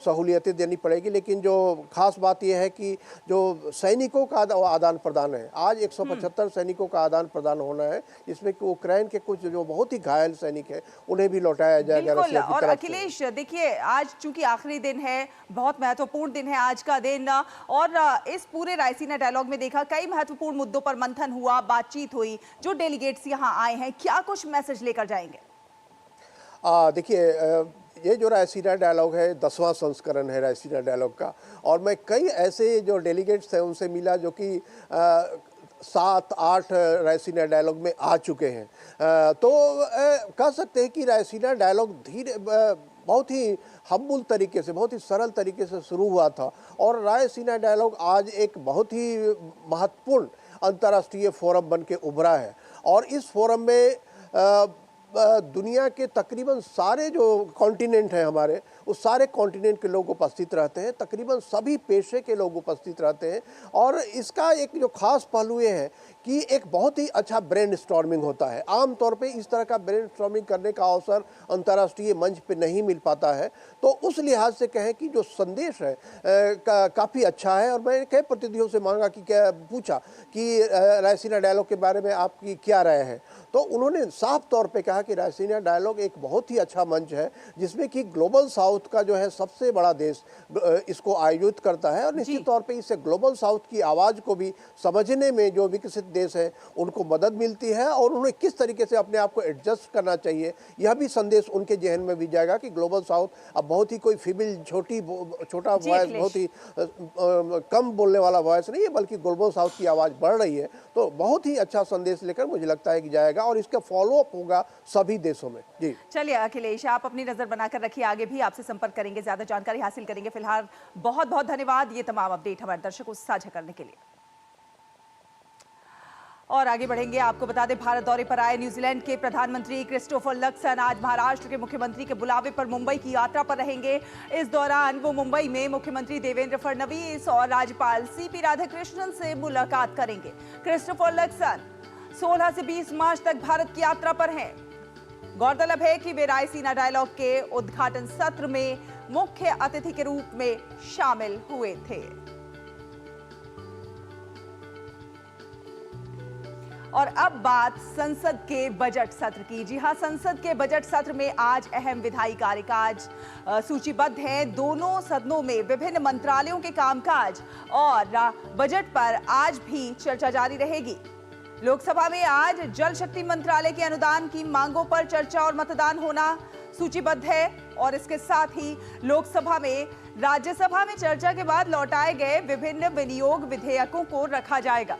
सहूलियतें देनी पड़ेगी। लेकिन जो खास बात यह है कि जो सैनिकों का आदान प्रदान है, आज 175 सैनिकों का आदान प्रदान होना है, इसमें कि यूक्रेन के कुछ जो बहुत ही घायल सैनिक हैं उन्हें भी लौटाया जाएगा रशिया की तरफ से। और अखिलेश देखिए, आज चूंकि आखिरी दिन है, बहुत महत्वपूर्ण दिन है आज का दिन, और इस पूरे रायसीना डायलॉग में देखा कई महत्वपूर्ण मुद्दों पर मंथन हुआ, बातचीत हुई। जो डेलीगेट्स यहाँ आए हैं क्या कुछ मैसेज लेकर जाएंगे? देखिए ये जो रायसीना डायलॉग है 10वां संस्करण है रायसीना डायलॉग का, और मैं कई ऐसे जो डेलीगेट्स हैं उनसे मिला जो कि 7-8 रायसीना डायलॉग में आ चुके हैं। तो कह सकते हैं कि रायसीना डायलॉग बहुत ही हम्बुल तरीके से, बहुत ही सरल तरीके से शुरू हुआ था, और रायसीना डायलॉग आज एक बहुत ही महत्वपूर्ण अंतर्राष्ट्रीय फोरम बन के उभरा है। और इस फोरम में दुनिया के तकरीबन सारे जो कॉन्टिनेंट हैं हमारे, उस सारे कॉन्टिनेंट के लोग उपस्थित रहते हैं, तकरीबन सभी पेशे के लोग उपस्थित रहते हैं। और इसका एक जो खास पहलू ये है कि एक बहुत ही अच्छा ब्रेनस्टॉर्मिंग होता है। आमतौर पे इस तरह का ब्रेनस्टॉर्मिंग करने का अवसर अंतर्राष्ट्रीय मंच पे नहीं मिल पाता है। तो उस लिहाज से कहें कि जो संदेश है काफ़ी अच्छा है। और मैंने कई प्रतिनिधियों से मांगा कि पूछा कि रायसीना डायलॉग के बारे में आपकी क्या राय है, तो उन्होंने साफ तौर पे कहा कि रायसीना डायलॉग एक बहुत ही अच्छा मंच है जिसमें कि ग्लोबल साउथ का जो है सबसे बड़ा देश इसको आयोजित करता है, और निश्चित तौर पे इससे ग्लोबल साउथ की आवाज़ को भी समझने में जो विकसित देश है उनको मदद मिलती है, और उन्हें किस तरीके से अपने आप को एडजस्ट करना चाहिए यह भी संदेश उनके जहन में भी जाएगा कि ग्लोबल साउथ अब बहुत ही कोई फीमेल छोटा वॉइस, बहुत ही कम बोलने वाला वॉइस नहीं है, बल्कि ग्लोबल साउथ की आवाज़ बढ़ रही है। तो बहुत ही अच्छा संदेश लेकर मुझे लगता है कि जाएगा, और इसका फॉलोअप होगा सभी देशों में। जी चलिए अखिलेश, आप अपनी नजर बनाकर रखिए, आगे भी आपसे संपर्क करेंगे, ज्यादा जानकारी हासिल करेंगे। फिलहाल बहुत बहुत धन्यवाद ये तमाम अपडेट हमारे दर्शकों से साझा करने के लिए। और आगे बढ़ेंगे, आपको बता दें भारत दौरे पर आए न्यूजीलैंड के प्रधानमंत्री क्रिस्टोफर लक्सन आज महाराष्ट्र के मुख्यमंत्री के बुलावे पर मुंबई की यात्रा पर रहेंगे। इस दौरान वो मुंबई में मुख्यमंत्री देवेंद्र फडणवीस और राज्यपाल सीपी राधाकृष्णन से मुलाकात करेंगे। क्रिस्टोफर लक्सन 16 से 20 मार्च तक भारत की यात्रा पर हैं। गौरतलब है कि वे रायसीना डायलॉग के उद्घाटन सत्र में मुख्य अतिथि के रूप में शामिल हुए थे। और अब बात संसद के बजट सत्र की। जी हां, संसद के बजट सत्र में आज अहम विधायी कार्यकाज सूचीबद्ध हैं। दोनों सदनों में विभिन्न मंत्रालयों के कामकाज और बजट पर आज भी चर्चा जारी रहेगी। लोकसभा में आज जल शक्ति मंत्रालय के अनुदान की मांगों पर चर्चा और मतदान होना सूचीबद्ध है, और इसके साथ ही लोकसभा में राज्यसभा में चर्चा के बाद लौटाए गए विभिन्न विनियोग विधेयकों को रखा जाएगा।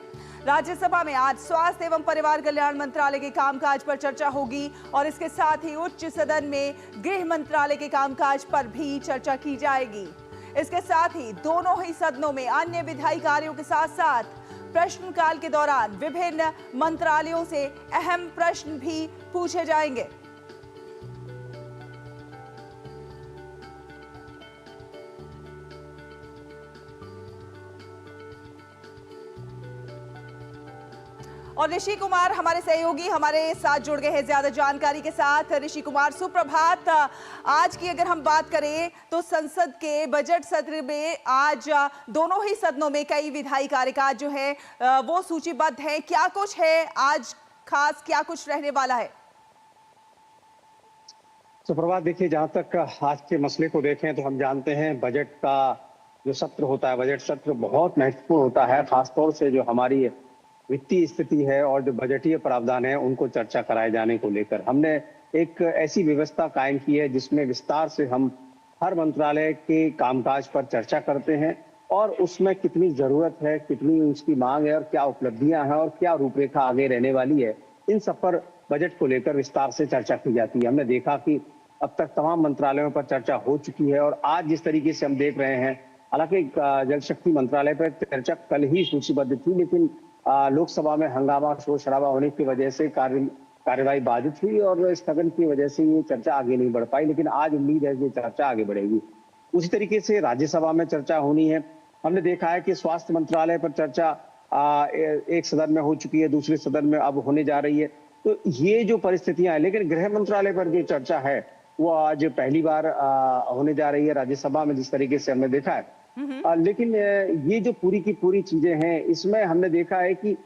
राज्यसभा में आज स्वास्थ्य एवं परिवार कल्याण मंत्रालय के कामकाज पर चर्चा होगी, और इसके साथ ही उच्च सदन में गृह मंत्रालय के कामकाज पर भी चर्चा की जाएगी। इसके साथ ही दोनों ही सदनों में अन्य विधायी कार्यों के साथ साथ प्रश्नकाल के दौरान विभिन्न मंत्रालयों से अहम प्रश्न भी पूछे जाएंगे। और ऋषि कुमार हमारे सहयोगी हमारे साथ जुड़ गए हैं ज्यादा जानकारी के साथ। ऋषि कुमार, सुप्रभात। आज की अगर हम बात करें तो संसद के बजट सत्र में आज दोनों ही सदनों में कई विधायी कार्यकाज जो है वो सूचीबद्ध है। क्या कुछ है आज खास, क्या कुछ रहने वाला है? सुप्रभात, देखिए जहां तक आज के मसले को देखें तो हम जानते हैं बजट का जो सत्र होता है, बजट सत्र बहुत महत्वपूर्ण होता है। खासतौर से जो हमारी वित्तीय स्थिति है और जो बजटीय प्रावधान है उनको चर्चा कराए जाने को लेकर हमने एक ऐसी व्यवस्था कायम की है जिसमें विस्तार से हम हर मंत्रालय के कामकाज पर चर्चा करते हैं, और उसमें कितनी जरूरत है, कितनी उसकी मांग है, और क्या उपलब्धियां हैं और क्या रूपरेखा आगे रहने वाली है, इन सब पर बजट को लेकर विस्तार से चर्चा की जाती है। हमने देखा कि अब तक तमाम मंत्रालयों पर चर्चा हो चुकी है, और आज जिस तरीके से हम देख रहे हैं, हालांकि जल शक्ति मंत्रालय पर चर्चा कल ही सूचीबद्ध थी, लेकिन लोकसभा में हंगामा शोर शराबा होने की वजह से कार्यवाही बाधित हुई और स्थगन की वजह से ये चर्चा आगे नहीं बढ़ पाई। लेकिन आज उम्मीद है कि चर्चा आगे बढ़ेगी। उसी तरीके से राज्यसभा में चर्चा होनी है। हमने देखा है कि स्वास्थ्य मंत्रालय पर चर्चा एक सदन में हो चुकी है, दूसरे सदन में अब होने जा रही है। तो ये जो परिस्थितियां हैं, लेकिन गृह मंत्रालय पर जो चर्चा है वो आज पहली बार होने जा रही है राज्यसभा में, जिस तरीके से हमने देखा है। लेकिन ये जो पूरी की पूरी चीजें हैं, इसमें हमने देखा है कि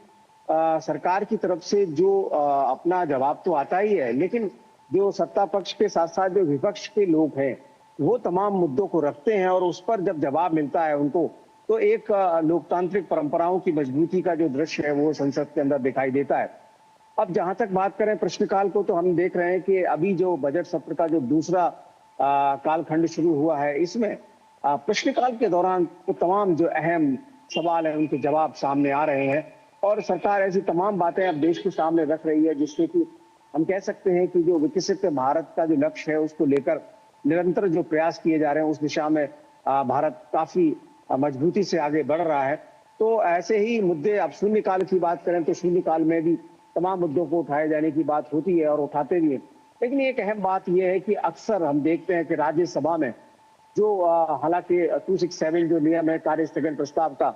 सरकार की तरफ से जो अपना जवाब तो आता ही है, लेकिन जो सत्ता पक्ष के साथ साथ जो विपक्ष के लोग हैं वो तमाम मुद्दों को रखते हैं, और उस पर जब जवाब मिलता है उनको, तो एक लोकतांत्रिक परंपराओं की मजबूती का जो दृश्य है वो संसद के अंदर दिखाई देता है। अब जहां तक बात करें प्रश्नकाल को, तो हम देख रहे हैं कि अभी जो बजट सत्र का जो दूसरा कालखंड शुरू हुआ है, इसमें प्रश्नकाल के दौरान तो तमाम जो अहम सवाल हैं उनके जवाब सामने आ रहे हैं और सरकार ऐसी तमाम बातें अब देश के सामने रख रही है जिससे कि हम कह सकते हैं कि जो विकसित भारत का जो लक्ष्य है उसको लेकर निरंतर जो प्रयास किए जा रहे हैं उस दिशा में भारत काफी मजबूती से आगे बढ़ रहा है। तो ऐसे ही मुद्दे, अब शून्यकाल की बात करें तो शून्यकाल में भी तमाम मुद्दों को उठाए जाने की बात होती है और उठाते भी है, लेकिन एक अहम बात यह है कि अक्सर हम देखते हैं कि राज्यसभा में जो हालांकि 267 जो नियम है कार्य स्थगन प्रस्ताव का,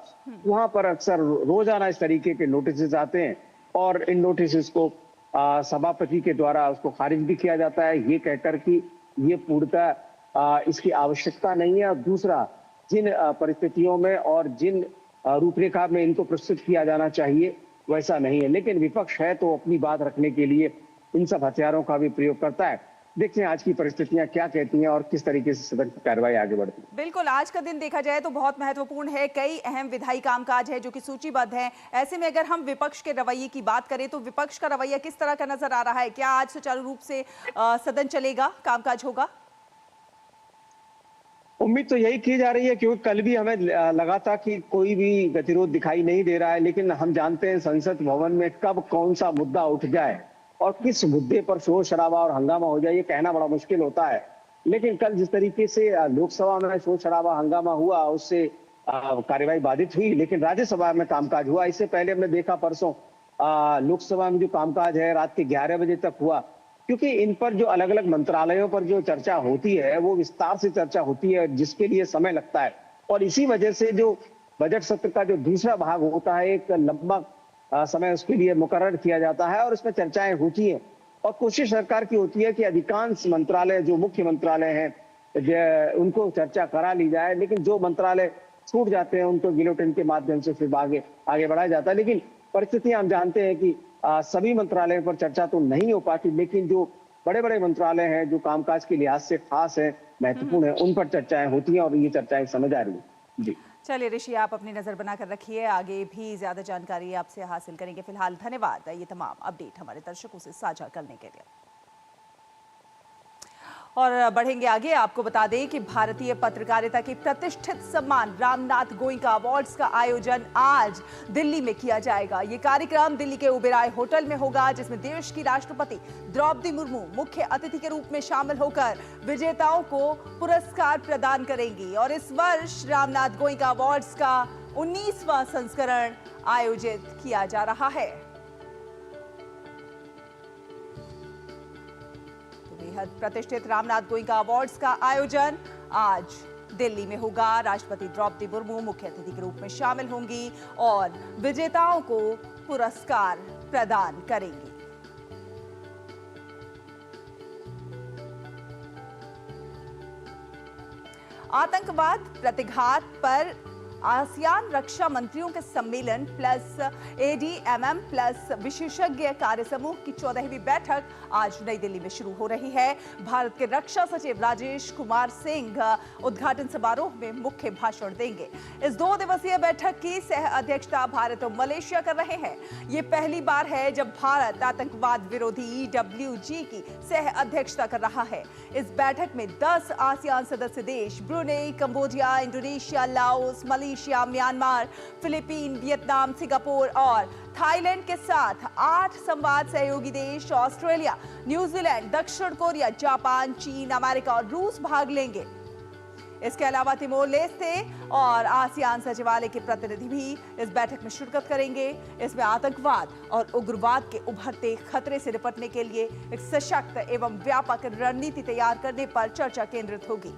वहां पर अक्सर रोजाना इस तरीके के नोटिस आते हैं और इन नोटिस को सभापति के द्वारा उसको खारिज भी किया जाता है, ये कहकर कि ये पूर्णतः इसकी आवश्यकता नहीं है। और दूसरा, जिन परिस्थितियों में और जिन रूपरेखा में इनको प्रस्तुत किया जाना चाहिए वैसा नहीं है, लेकिन विपक्ष है तो अपनी बात रखने के लिए इन सब हथियारों का भी प्रयोग करता है। देखते हैं आज की परिस्थितियां क्या कहती हैं और किस तरीके से सदन की कार्रवाई आगे बढ़ती है। बिल्कुल, आज का दिन देखा जाए तो बहुत महत्वपूर्ण है। कई अहम विधायी कामकाज है जो कि सूचीबद्ध है। ऐसे में अगर हम विपक्ष के रवैये की बात करें तो विपक्ष का रवैया किस तरह का नजर आ रहा है? क्या आज सुचारू रूप से सदन चलेगा, कामकाज होगा? उम्मीद तो यही की जा रही है क्योंकि कल भी हमें लगा था कि कोई भी गतिरोध दिखाई नहीं दे रहा है, लेकिन हम जानते हैं संसद भवन में कब कौन सा मुद्दा उठ जाए और किस मुद्दे पर शोर शराबा और हंगामा हो जाए ये कहना बड़ा मुश्किल होता है। लेकिन कल जिस तरीके से लोकसभा में शोर शराबा हंगामा हुआ उससे कार्यवाही बाधित हुई, लेकिन राज्यसभा में कामकाज हुआ। इससे पहले हमने देखा परसों लोकसभा में जो कामकाज है रात के 11 बजे तक हुआ, क्योंकि इन पर जो अलग अलग मंत्रालयों पर जो चर्चा होती है वो विस्तार से चर्चा होती है जिसके लिए समय लगता है और इसी वजह से जो बजट सत्र का जो दूसरा भाग होता है एक लंबा समय उसके लिए मुकर्रर किया जाता है और उसमें चर्चाएं होती हैं और कोशिश सरकार की होती है कि अधिकांश मंत्रालय जो मुख्य मंत्रालय हैं उनको चर्चा करा ली जाए, लेकिन जो मंत्रालय छूट जाते हैं उनको गिलोटिन के माध्यम से फिर आगे बढ़ाया जाता है। लेकिन परिस्थितियां हम जानते हैं कि सभी मंत्रालयों पर चर्चा तो नहीं हो पाती, लेकिन जो बड़े बड़े मंत्रालय हैं जो कामकाज के लिहाज से खास है, महत्वपूर्ण है, उन पर चर्चाएं होती हैं और ये चर्चाएं समझ आ रही है। जी चलिए ऋषि, आप अपनी नजर बनाकर रखिए, आगे भी ज्यादा जानकारी आपसे हासिल करेंगे। फिलहाल धन्यवाद ये तमाम अपडेट हमारे दर्शकों से साझा करने के लिए। और बढ़ेंगे आगे, आपको बता दें कि भारतीय पत्रकारिता के प्रतिष्ठित सम्मान रामनाथ गोयनका अवार्ड्स का आयोजन आज दिल्ली में किया जाएगा। ये कार्यक्रम दिल्ली के ओबेरॉय होटल में होगा, जिसमें देश की राष्ट्रपति द्रौपदी मुर्मू मुख्य अतिथि के रूप में शामिल होकर विजेताओं को पुरस्कार प्रदान करेंगी। और इस वर्ष रामनाथ गोयनका अवार्ड्स का 19वां संस्करण आयोजित किया जा रहा है। प्रतिष्ठित रामनाथ गोयनका अवार्ड्स का आयोजन आज दिल्ली में होगा। राष्ट्रपति द्रौपदी मुर्मू मुख्य अतिथि के रूप में शामिल होंगी और विजेताओं को पुरस्कार प्रदान करेंगी। आतंकवाद प्रतिघात पर आसियान रक्षा मंत्रियों के सम्मेलन प्लस ADMM प्लस विशेषज्ञ कार्य समूह की 14वीं बैठक आज नई दिल्ली में शुरू हो रही है। भारत के रक्षा सचिव राजेश कुमार सिंह उद्घाटन समारोह में मुख्य भाषण देंगे। इस 2 दिवसीय बैठक की सह अध्यक्षता भारत और मलेशिया कर रहे हैं। ये पहली बार है जब भारत आतंकवाद विरोधी EWG की सह अध्यक्षता कर रहा है। इस बैठक में 10 आसियान सदस्य देश Brunei, Cambodia, Indonesia, Laos, Malaysia, Myanmar, Philippine, Vietnam, Singapore और थाईलैंड के साथ 8 संवाद सहयोगी देश ऑस्ट्रेलिया, न्यूजीलैंड, दक्षिण कोरिया, जापान, चीन, अमेरिका और रूस भाग लेंगे। इसके अलावा तिमोर लेस्ते और आसियान सचिवालय के प्रतिनिधि भी इस बैठक में शिरकत करेंगे। इसमें आतंकवाद और उग्रवाद के उभरते खतरे से निपटने के लिए एक सशक्त एवं व्यापक रणनीति तैयार करने पर चर्चा केंद्रित होगी।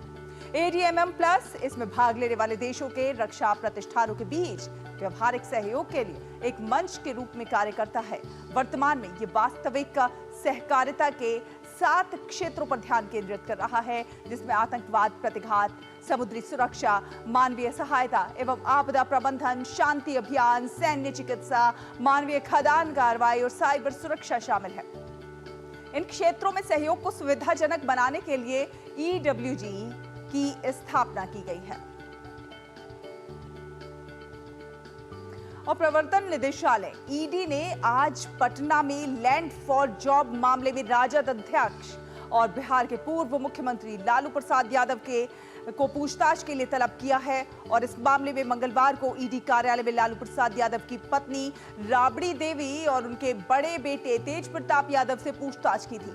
ADMM प्लस इसमें भाग लेने वाले देशों के रक्षा प्रतिष्ठानों के बीच व्यवहारिक सहयोग के लिए एक मंच के रूप में कार्य करता है। वर्तमान में ये वास्तविक सहकारिता के 7 क्षेत्रों पर ध्यान केंद्रित कर रहा है, जिसमें आतंकवाद प्रतिघात, समुद्री सुरक्षा, मानवीय सहायता एवं आपदा प्रबंधन, शांति अभियान, सैन्य चिकित्सा, मानवीय खदान कार्रवाई और साइबर सुरक्षा शामिल है। इन क्षेत्रों में सहयोग को सुविधाजनक बनाने के लिए EWG की स्थापना की गई है। और प्रवर्तन निदेशालय ED ने आज पटना में लैंड फॉर जॉब मामले में राजद अध्यक्ष और बिहार के पूर्व मुख्यमंत्री लालू प्रसाद यादव को पूछताछ के लिए तलब किया है। और इस मामले में मंगलवार को ईडी कार्यालय में लालू प्रसाद यादव की पत्नी राबड़ी देवी और उनके बड़े बेटे तेज प्रताप यादव से पूछताछ की थी।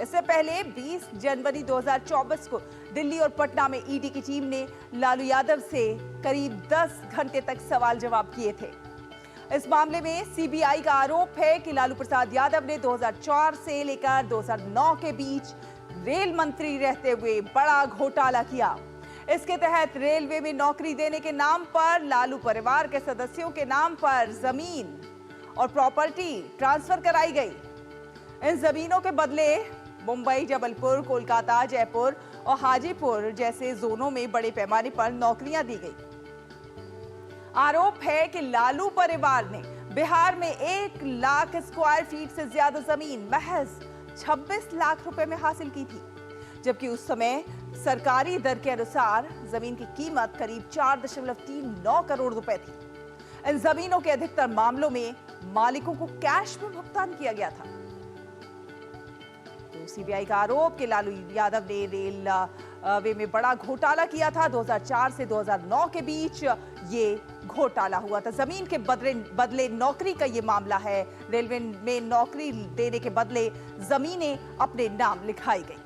इससे पहले 20 जनवरी 2024 को दिल्ली और पटना में ईडी की टीम ने लालू यादव से करीब 10 घंटे तक सवाल जवाब किए थे। इस मामले में सीबीआई का आरोप है कि लालू प्रसाद यादव ने 2004 से लेकर 2009 के बीच रेल मंत्री रहते हुए बड़ा घोटाला किया। इसके तहत रेलवे में नौकरी देने के नाम पर लालू परिवार के सदस्यों के नाम पर जमीन और प्रॉपर्टी ट्रांसफर कराई गई। इन जमीनों के बदले मुंबई, जबलपुर, कोलकाता, जयपुर और हाजीपुर जैसे जोनों में बड़े पैमाने पर नौकरियां दी गई। आरोप है कि लालू परिवार ने बिहार में 1 लाख स्क्वायर फीट से ज्यादा जमीन महज 26 लाख रुपए में हासिल की थी, जबकि उस समय सरकारी दर के अनुसार जमीन की कीमत करीब 4.39 करोड़ रुपए थी। इन जमीनों के अधिकतर मामलों में मालिकों को कैश में भुगतान किया गया था। तो सीबीआई का आरोप कि लालू यादव ने रेलवे में बड़ा घोटाला किया था। 2004 से 2009 के बीच ये घोटाला हुआ था। जमीन के बदले नौकरी का ये मामला है। रेलवे में नौकरी देने के बदले जमीनें अपने नाम लिखाई गई।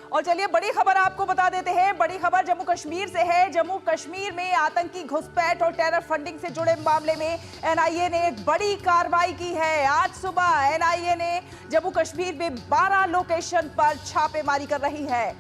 और चलिए बड़ी खबर आपको बता देते हैं। बड़ी खबर जम्मू कश्मीर से है। जम्मू कश्मीर में आतंकी घुसपैठ और टेरर फंडिंग से जुड़े मामले में एनआईए ने एक बड़ी कार्रवाई की है। आज सुबह एनआईए ने जम्मू कश्मीर में 12 लोकेशन पर छापेमारी कर रही है।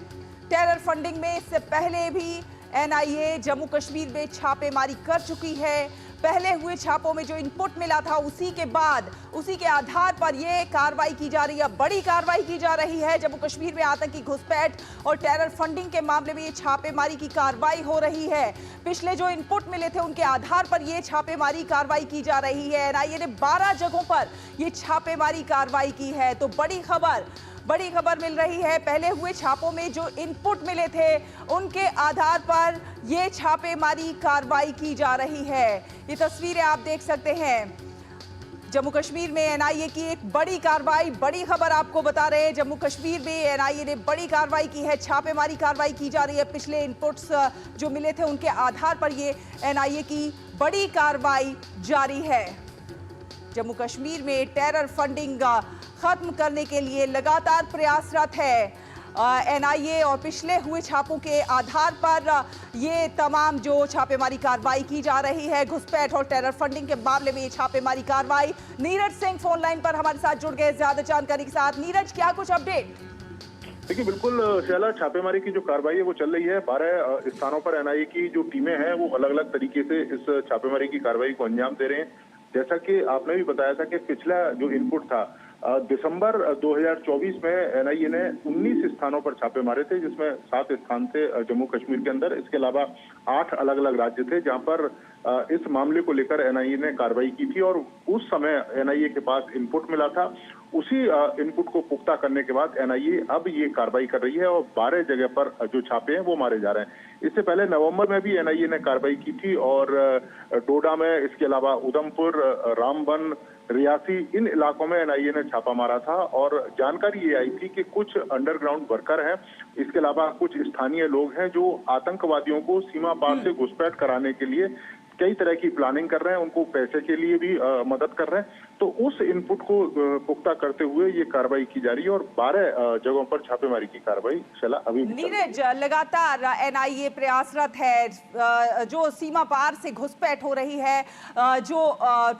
टेरर फंडिंग में इससे पहले भी एनआईए जम्मू कश्मीर में छापेमारी कर चुकी है। पहले हुए छापों में जो इनपुट मिला था उसी के आधार पर यह कार्रवाई की जा रही है। बड़ी कार्रवाई की जा रही है। जम्मू कश्मीर में आतंकी घुसपैठ और टेरर फंडिंग के मामले में ये छापेमारी की कार्रवाई हो रही है। पिछले जो इनपुट मिले थे उनके आधार पर यह छापेमारी कार्रवाई की जा रही है। एनआईए ने 12 जगहों पर यह छापेमारी कार्रवाई की है। तो बड़ी खबर मिल रही है। पहले हुए छापों में जो इनपुट मिले थे उनके आधार पर ये छापेमारी कार्रवाई की जा रही है। ये तस्वीरें आप देख सकते हैं। जम्मू कश्मीर में एनआईए की एक बड़ी कार्रवाई, बड़ी खबर आपको बता रहे हैं। जम्मू कश्मीर में एनआईए ने बड़ी कार्रवाई की है। छापेमारी कार्रवाई की जा रही है। पिछले इनपुट्स जो मिले थे उनके आधार पर ये एनआईए की बड़ी कार्रवाई जारी है। जम्मू कश्मीर में टेरर फंडिंग खत्म करने के लिए लगातार प्रयासरत है एनआईए और पिछले हुए छापों के आधार पर ये तमाम जो छापेमारी कार्रवाई की जा रही है घुसपैठ और टेरर फंडिंग के मामले में ये छापेमारी कार्रवाई। नीरज सिंह फोन लाइन पर हमारे साथ जुड़ गए ज्यादा जानकारी के साथ। नीरज, क्या कुछ अपडेट? देखिए, बिल्कुल शैला, छापेमारी की जो कार्रवाई है वो चल रही है। 12 स्थानों पर एनआईए की जो टीमें हैं वो अलग अलग तरीके से इस छापेमारी की कार्रवाई को अंजाम दे रहे हैं। जैसा कि आपने भी बताया था कि पिछला जो इनपुट था दिसंबर 2024 में एनआईए ने 19 स्थानों पर छापे मारे थे, जिसमें 7 स्थान थे जम्मू कश्मीर के अंदर। इसके अलावा 8 अलग अलग राज्य थे जहां पर इस मामले को लेकर एनआईए ने कार्रवाई की थी। और उस समय एनआईए के पास इनपुट मिला था। उसी इनपुट को पुख्ता करने के बाद एनआईए अब ये कार्रवाई कर रही है और 12 जगह पर जो छापे हैं वो मारे जा रहे हैं। इससे पहले नवंबर में भी एनआईए ने कार्रवाई की थी और डोडा में, इसके अलावा उधमपुर, रामबन, रियासी, इन इलाकों में एनआईए ने छापा मारा था। और जानकारी ये आई थी कि कुछ अंडरग्राउंड वर्कर हैं, इसके अलावा कुछ स्थानीय लोग हैं जो आतंकवादियों को सीमा पार से घुसपैठ कराने के लिए कई तरह की प्लानिंग कर रहे हैं, उनको पैसे के लिए भी मदद कर रहे हैं। तो उस इनपुट को पुख्ता करते हुए ये कार्रवाई की जा रही है और 12 जगहों पर छापेमारी की कार्रवाई चला अभी भी। नीरज, लगातार एनआईए प्रयासरत है। जो सीमा पार से घुसपैठ हो रही है, जो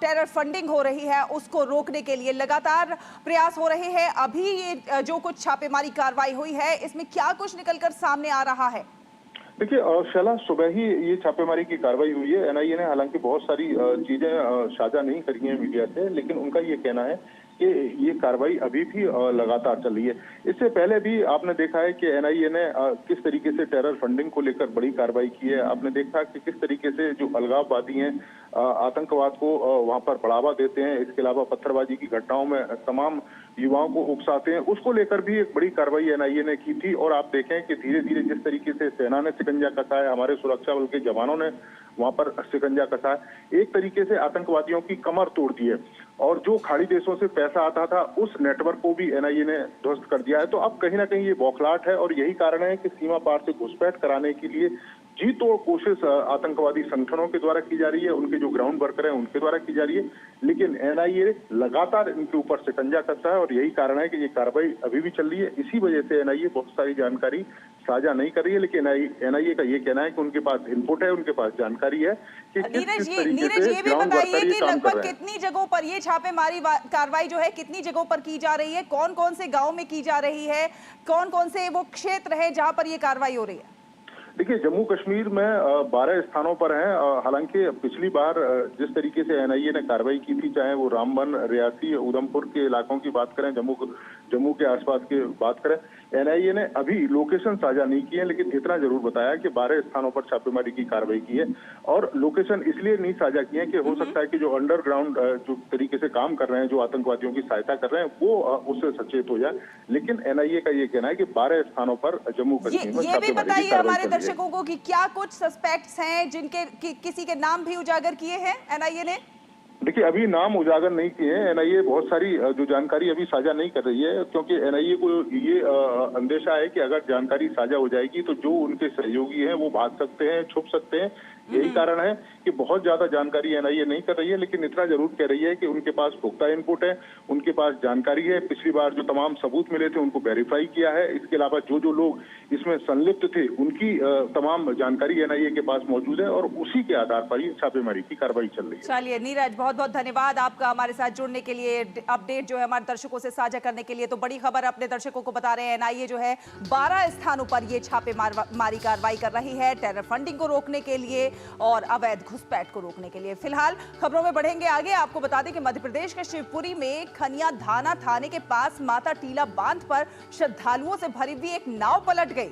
टेरर फंडिंग हो रही है, उसको रोकने के लिए लगातार प्रयास हो रहे हैं। अभी ये जो कुछ छापेमारी कार्रवाई हुई है इसमें क्या कुछ निकलकर सामने आ रहा है? देखिए शैला, सुबह ही ये छापेमारी की कार्रवाई हुई है। एनआईए ने हालांकि बहुत सारी चीजें साझा नहीं करी हैं मीडिया से, लेकिन उनका ये कहना है कि ये कार्रवाई अभी भी लगातार चल रही है। इससे पहले भी आपने देखा है कि एनआईए ने किस तरीके से टेरर फंडिंग को लेकर बड़ी कार्रवाई की है। आपने देखा कि किस तरीके से जो अलगाववादी हैं आतंकवाद को वहां पर बढ़ावा देते हैं, इसके अलावा पत्थरबाजी की घटनाओं में तमाम युवाओं को उकसाते हैं, उसको लेकर भी एक बड़ी कार्रवाई एनआईए ने की थी। और आप देखें कि धीरे धीरे जिस तरीके से सेना ने शिकंजा कसा है, हमारे सुरक्षा बल के जवानों ने वहां पर शिकंजा कसा है, एक तरीके से आतंकवादियों की कमर तोड़ दी है। और जो खाड़ी देशों से पैसा आता था उस नेटवर्क को भी एनआईए ने ध्वस्त कर दिया है। तो अब कहीं ना कहीं ये बौखलाहट है और यही कारण है कि सीमा पार से घुसपैठ कराने के लिए जी तोड़ कोशिश आतंकवादी संगठनों के द्वारा की जा रही है, उनके जो ग्राउंड वर्कर हैं उनके द्वारा की जा रही है, लेकिन एनआईए लगातार इनके ऊपर शिकंजा कस रहा है और यही कारण है कि ये कार्रवाई अभी भी चल रही है। इसी वजह से एनआईए बहुत सारी जानकारी साझा नहीं कर रही है, लेकिन एनआईए का ये कहना है कि उनके पास इनपुट है, उनके पास जानकारी है कि नीरज ये भी बताइए कि लगभग कितनी जगहों पर ये छापेमारी कार्रवाई जो है कितनी जगहों पर की जा रही है, कौन कौन से गाँव में की जा रही है, कौन कौन से वो क्षेत्र है जहाँ पर ये कार्रवाई हो रही है? देखिए, जम्मू कश्मीर में 12 स्थानों पर हैं। हालांकि पिछली बार जिस तरीके से एनआईए ने कार्रवाई की थी, चाहे वो रामबन, रियासी, उधमपुर के इलाकों की बात करें, जम्मू के आसपास की बात करें, एनआईए ने अभी लोकेशन साझा नहीं किए, लेकिन इतना जरूर बताया कि 12 स्थानों पर छापेमारी की कार्रवाई की है। और लोकेशन इसलिए नहीं साझा किए कि हो सकता है कि जो अंडरग्राउंड जो तरीके से काम कर रहे हैं, जो आतंकवादियों की सहायता कर रहे हैं, वो उससे सचेत हो जाए। लेकिन एनआईए का ये कहना है कि 12 स्थानों पर जम्मू कश्मीर में ये भी बताइए हमारे दर्शकों को कि क्या कुछ सस्पेक्ट्स हैं जिनके किसी के नाम भी उजागर किए हैं एनआईए ने? देखिए, अभी नाम उजागर नहीं किए हैं। एनआईए बहुत सारी जो जानकारी अभी साझा नहीं कर रही है, क्योंकि एनआईए को ये अंदेशा है कि अगर जानकारी साझा हो जाएगी तो जो उनके सहयोगी हैं वो भाग सकते हैं, छुप सकते हैं। यही कारण है कि बहुत ज्यादा जानकारी एनआईए नहीं कर रही है, लेकिन इतना जरूर कह रही है कि उनके पास पुख्ता इनपुट है, उनके पास जानकारी है। पिछली बार जो तमाम सबूत मिले थे उनको वेरीफाई किया है। इसके अलावा जो लोग इसमें संलिप्त थे उनकी तमाम जानकारी एनआईए के पास मौजूद है और उसी के आधार पर ही छापेमारी की कार्रवाई चल रही है। चलिए नीरज, बहुत बहुत धन्यवाद आपका हमारे साथ जुड़ने के लिए, अपडेट जो है हमारे दर्शकों से साझा करने के लिए। तो बड़ी खबर अपने दर्शकों को बता रहे हैं, एनआईए जो है 12 स्थानों पर ये छापेमारी कार्रवाई कर रही है टेरर फंडिंग को रोकने के लिए और अवैध घुसपैठ को रोकने के लिए। फिलहाल खबरों में बढ़ेंगे आगे। आपको बता दें कि मध्य प्रदेश के शिवपुरी में खनिया धाना थाने के पास माता टीला बांध पर श्रद्धालुओं से भरी हुई एक नाव पलट गई।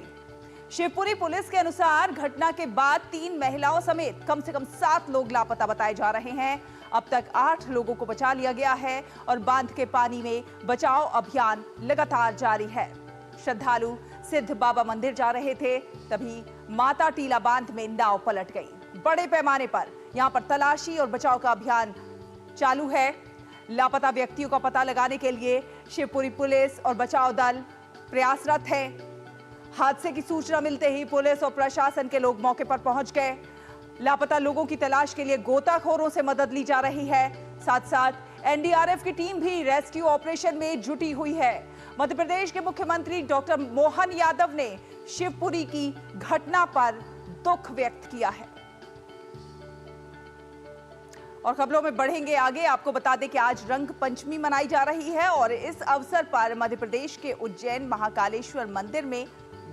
शिवपुरी पुलिस के अनुसार घटना के बाद 3 महिलाओं समेत कम से कम 7 लोग लापता बताए जा रहे हैं। अब तक 8 लोगों को बचा लिया गया है और बांध के पानी में बचाव अभियान लगातार जारी है। श्रद्धालु सिद्ध बाबा मंदिर जा रहे थे, तभी माता टीला बांध में नाव पलट गई। बड़े पैमाने पर यहां पर तलाशी और बचाव का अभियान चालू है। लापता व्यक्तियों का पता लगाने के लिए शिवपुरी पुलिस और बचाव दल प्रयासरत है। हादसे की सूचना मिलते ही पुलिस और प्रशासन के लोग मौके पर पहुंच गए। लापता लोगों की तलाश के लिए गोताखोरों से मदद ली जा रही है। साथ साथ एनडीआरएफ की टीम भी रेस्क्यू ऑपरेशन में जुटी हुई है। मध्य प्रदेश के मुख्यमंत्री डॉक्टर मोहन यादव ने शिवपुरी की घटना पर दुख व्यक्त किया है। और खबरों में बढ़ेंगे आगे। आपको बता दें कि आज रंग पंचमी मनाई जा रही है और इस अवसर पर मध्य प्रदेश के उज्जैन महाकालेश्वर मंदिर में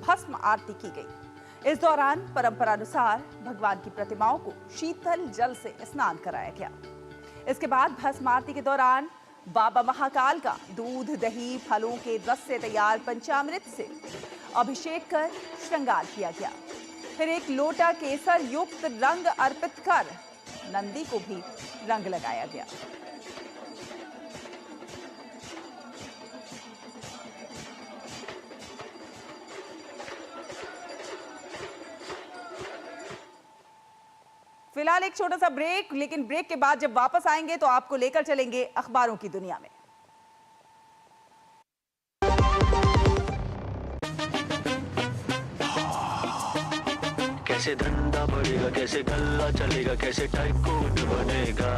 भस्म आरती की गई। इस दौरान परंपरानुसार भगवान की प्रतिमाओं को शीतल जल से स्नान कराया गया। इसके बाद भस्म आरती के दौरान बाबा महाकाल का दूध, दही, फलों के रस से तैयार पंचामृत से अभिषेक कर श्रृंगार किया गया। फिर एक लोटा केसर युक्त रंग अर्पित कर नंदी को भी रंग लगाया गया। फिलहाल एक छोटा सा ब्रेक, लेकिन ब्रेक के बाद जब वापस आएंगे तो आपको लेकर चलेंगे अखबारों की दुनिया में। कैसे धंधा बढ़ेगा, कैसे गल्ला चलेगा, कैसे टाइकून बनेगा,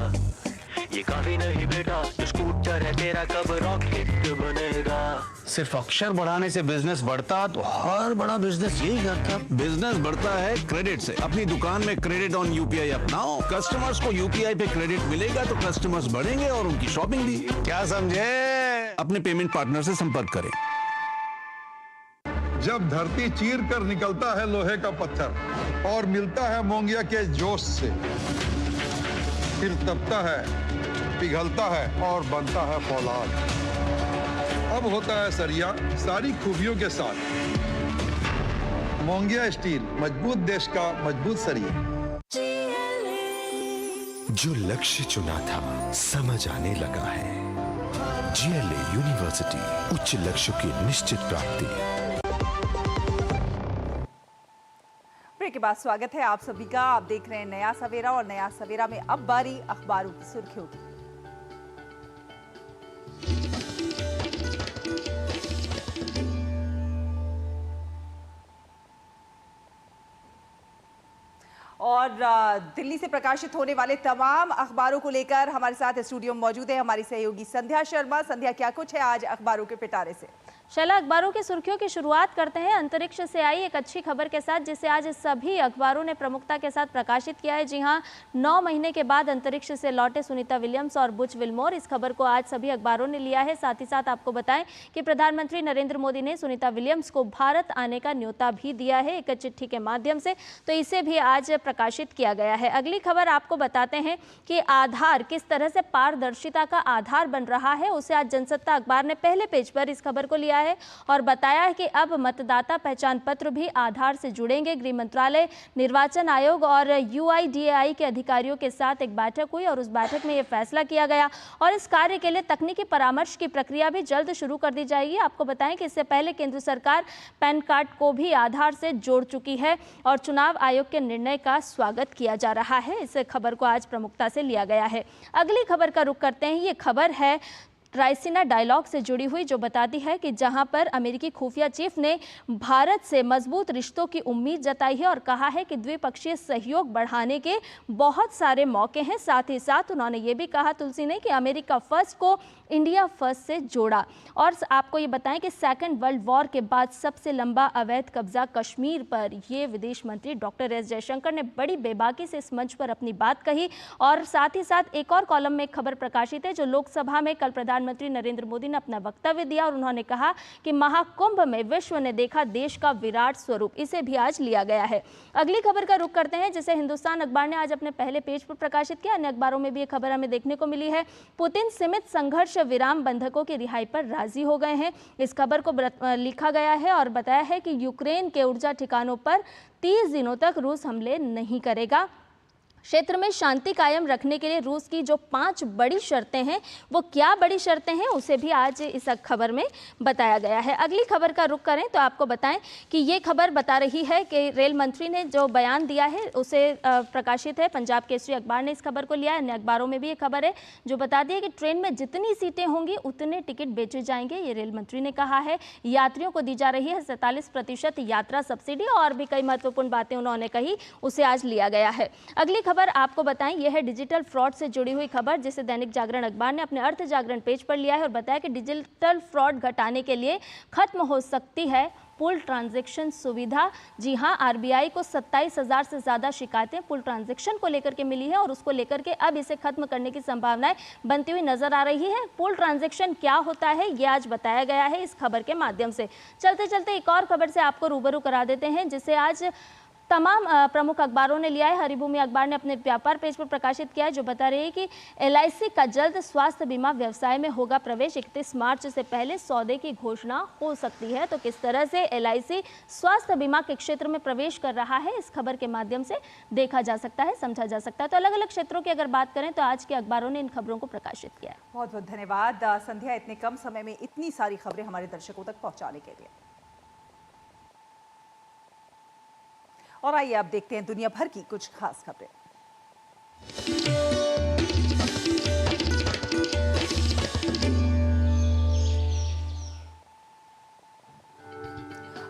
ये काफी नहीं बेटा, जो स्कूटर है तेरा कब रॉकेट बनेगा। सिर्फ अक्षर बढ़ाने से बिजनेस बढ़ता तो हर बड़ा बिजनेस यही करता। बिजनेस बढ़ता है क्रेडिट से। अपनी दुकान में क्रेडिट ऑन यूपीआई अपनाओ। कस्टमर्स को यूपीआई पे क्रेडिट मिलेगा तो कस्टमर्स बढ़ेंगे और उनकी शॉपिंग भी। क्या समझे? अपने पेमेंट पार्टनर से संपर्क करें। जब धरती चीर कर निकलता है लोहे का पत्थर और मिलता है मोंगिया के जोश से, फिर तपता है, पिघलता है और बनता है फौलाद। अब होता है सरिया सारी खूबियों के साथ। मोंगिया स्टील, मजबूत देश का मजबूत सरिया। जो लक्ष्य चुना था समझ आने लगा है। जीएलए यूनिवर्सिटी, उच्च लक्ष्य की निश्चित प्राप्ति। के बाद स्वागत है आप सभी का। आप देख रहे हैं नया सवेरा और नया सवेरा में अब बारी अखबारों की सुर्खियों की। और दिल्ली से प्रकाशित होने वाले तमाम अखबारों को लेकर हमारे साथ स्टूडियो में मौजूद है हमारी सहयोगी संध्या शर्मा। संध्या, क्या कुछ है आज अखबारों के पिटारे से? शैला, अखबारों की सुर्खियों की शुरुआत करते हैं अंतरिक्ष से आई एक अच्छी खबर के साथ, जिसे आज सभी अखबारों ने प्रमुखता के साथ प्रकाशित किया है। जी हां, 9 महीने के बाद अंतरिक्ष से लौटे सुनीता विलियम्स और बुच विल्मोर, इस खबर को आज सभी अखबारों ने लिया है। साथ ही साथ आपको बताएं कि प्रधानमंत्री नरेंद्र मोदी ने सुनीता विलियम्स को भारत आने का न्योता भी दिया है एक चिट्ठी के माध्यम से, तो इसे भी आज प्रकाशित किया गया है। अगली खबर आपको बताते हैं कि आधार किस तरह से पारदर्शिता का आधार बन रहा है, उसे आज जनसत्ता अखबार ने पहले पेज पर इस खबर को लिया है और बताया है कि अब मतदाता पहचान पत्र भी आधार से जुड़ेंगे। गृह मंत्रालय, निर्वाचन आयोग और UIDAI के अधिकारियों के साथ एक बैठक हुई और उस बैठक में यह फैसला किया गया और इस कार्य के लिए तकनीकी परामर्श की प्रक्रिया भी जल्द शुरू कर दी जाएगी। आपको बताएं कि इससे पहले केंद्र सरकार पैन कार्ड को भी आधार से जोड़ चुकी है और चुनाव आयोग के निर्णय का स्वागत किया जा रहा है। इस खबर को आज प्रमुखता से लिया गया है। अगली खबर का रुख करते हैं। ये खबर है रायसीना डायलॉग से जुड़ी हुई, जो बताती है कि जहां पर अमेरिकी खुफिया चीफ ने भारत से मजबूत रिश्तों की उम्मीद जताई है और कहा है कि द्विपक्षीय सहयोग बढ़ाने के बहुत सारे मौके हैं। साथ ही साथ उन्होंने ये भी कहा, तुलसी ने, कि अमेरिका फर्स्ट को इंडिया फर्स्ट से जोड़ा। और आपको ये बताएं कि सेकेंड वर्ल्ड वॉर के बाद सबसे लंबा अवैध कब्जा कश्मीर पर, ये विदेश मंत्री डॉक्टर एस जयशंकर ने बड़ी बेबाकी से इस मंच पर अपनी बात कही। और साथ ही साथ एक और कॉलम में एक खबर प्रकाशित है, जो लोकसभा में कल प्रधानमंत्री नरेंद्र मोदी ने अपना वक्तव्य दिया और उन्होंने कहा कि महाकुंभ में विश्व ने देखा देश का विराट स्वरूप, इसे भी आज लिया गया है। अगली खबर का रुख करते हैं, जिसे हिंदुस्तान अखबार ने आज अपने पहले पेज पर प्रकाशित किया। अन्य अखबारों में भी ये खबर हमें देखने को मिली है। पुतिन सीमित संघर्ष विराम बंधकों की रिहाई पर राजी हो गए हैं, इस खबर को लिखा गया है और बताया है कि यूक्रेन के ऊर्जा ठिकानों पर 30 दिनों तक रूस हमले नहीं करेगा। क्षेत्र में शांति कायम रखने के लिए रूस की जो 5 बड़ी शर्तें हैं, वो क्या बड़ी शर्तें हैं, उसे भी आज इस खबर में बताया गया है। अगली खबर का रुख करें तो आपको बताएं कि ये खबर बता रही है कि रेल मंत्री ने जो बयान दिया है उसे प्रकाशित है। पंजाब केसरी अखबार ने इस खबर को लिया है। अन्य अखबारों में भी ये खबर है जो बताती है कि ट्रेन में जितनी सीटें होंगी उतने टिकट बेचे जाएंगे, ये रेल मंत्री ने कहा है। यात्रियों को दी जा रही है 47% यात्रा सब्सिडी और भी कई महत्वपूर्ण बातें उन्होंने कही, उसे आज लिया गया है। अगली खबर आपको बताएं, यह है डिजिटल फ्रॉड से जुड़ी हुई खबर, जिसे दैनिक जागरण अखबार ने अपने अर्थ जागरण पेज पर लिया है और बताया कि डिजिटल फ्रॉड घटाने के लिए खत्म हो सकती है पुल ट्रांजैक्शन सुविधा। जी हां, RBI को 27,000 से ज्यादा शिकायतें पुल ट्रांजैक्शन को लेकर के मिली है और उसको लेकर के अब इसे खत्म करने की संभावनाएं बनती हुई नजर आ रही है। पुल ट्रांजैक्शन क्या होता है, ये आज बताया गया है इस खबर के माध्यम से। चलते चलते एक और खबर से आपको रूबरू करा देते हैं, जिसे आज तमाम प्रमुख अखबारों ने लिया है। हरिभूमि अखबार ने अपने व्यापार पेज पर प्रकाशित किया है, जो बता रही है कि LIC का जल्द स्वास्थ्य बीमा व्यवसाय में होगा प्रवेश। 31 मार्च से पहले सौदे की घोषणा हो सकती है। तो किस तरह से LIC स्वास्थ्य बीमा के क्षेत्र में प्रवेश कर रहा है, इस खबर के माध्यम से देखा जा सकता है, समझा जा सकता है। तो अलग अलग क्षेत्रों की अगर बात करें तो आज के अखबारों ने इन खबरों को प्रकाशित किया है। बहुत बहुत धन्यवाद संध्या, इतने कम समय में इतनी सारी खबरें हमारे दर्शकों तक पहुंचाने के लिए। और आइए अब देखते हैं दुनिया भर की कुछ खास खबरें।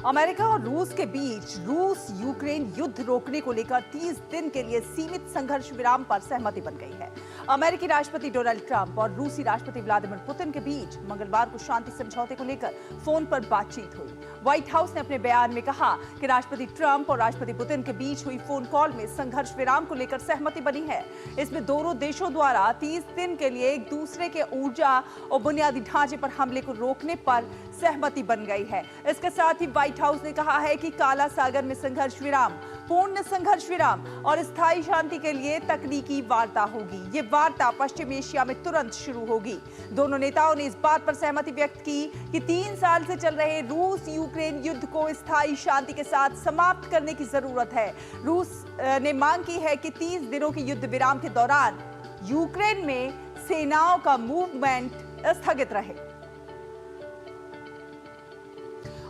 अमेरिका और रूस के बीच रूस यूक्रेन युद्ध रोकने को लेकर 30 दिन के लिए सीमित संघर्ष विराम पर सहमति बन गई है। अमेरिकी राष्ट्रपति डोनाल्ड ट्रंप और रूसी राष्ट्रपति व्लादिमीर पुतिन के बीच मंगलवार को शांति समझौते को लेकर फोन पर बातचीत हुई। व्हाइट हाउस ने अपने बयान में कहा कि राष्ट्रपति ट्रंप और राष्ट्रपति पुतिन के बीच हुई फोन कॉल में संघर्ष विराम को लेकर सहमति बनी है। इसमें दोनों देशों द्वारा 30 दिन के लिए एक दूसरे के ऊर्जा और बुनियादी ढांचे पर हमले को रोकने पर सहमति बन गई है। इसके साथ ही व्हाइट हाउस ने कहा है कि काला सागर में संघर्ष विराम, पूर्ण संघर्ष विराम और स्थायी शांति के लिए तकनीकी वार्ता होगी। ये वार्ता पश्चिम एशिया में तुरंत शुरू होगी। दोनों नेताओं ने इस बात पर सहमति व्यक्त की कि 3 साल से चल रहे रूस यूक्रेन युद्ध को स्थायी शांति के साथ समाप्त करने की जरूरत है। रूस ने मांग की है कि 30 दिनों के युद्ध विराम के दौरान यूक्रेन में सेनाओं का मूवमेंट स्थगित रहे।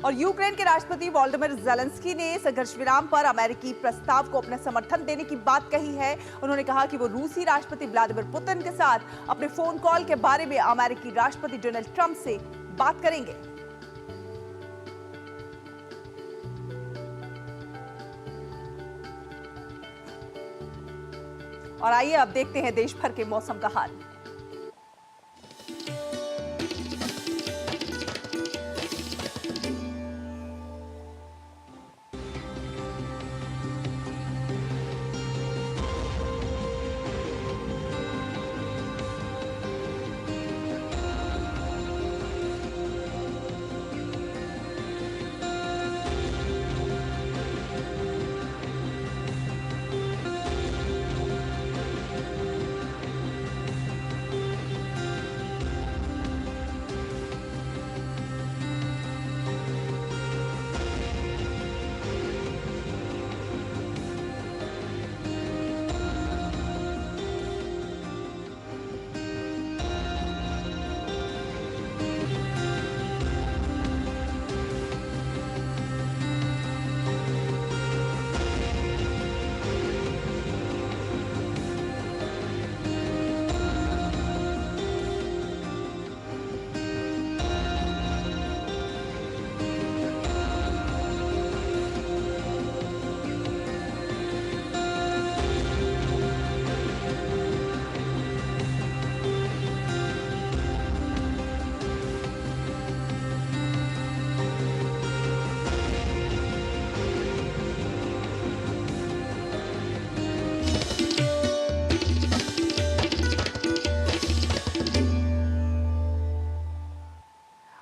और यूक्रेन के राष्ट्रपति वोलोदिमीर ज़ेलेंस्की ने संघर्ष विराम पर अमेरिकी प्रस्ताव को अपना समर्थन देने की बात कही है। उन्होंने कहा कि वो रूसी राष्ट्रपति व्लादिमीर पुतिन के साथ अपने फोन कॉल के बारे में अमेरिकी राष्ट्रपति डोनाल्ड ट्रंप से बात करेंगे। और आइए अब देखते हैं देश भर के मौसम का हाल।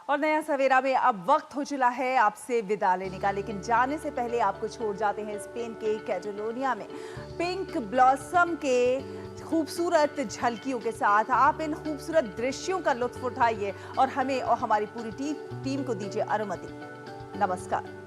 और नया सवेरा में अब वक्त हो चला है आपसे विदा लेने का, लेकिन जाने से पहले आपको छोड़ जाते हैं स्पेन के कैटलोनिया में पिंक ब्लॉसम के खूबसूरत झलकियों के साथ। आप इन खूबसूरत दृश्यों का लुत्फ उठाइए और हमें और हमारी पूरी टीम को दीजिए अनुमति। नमस्कार।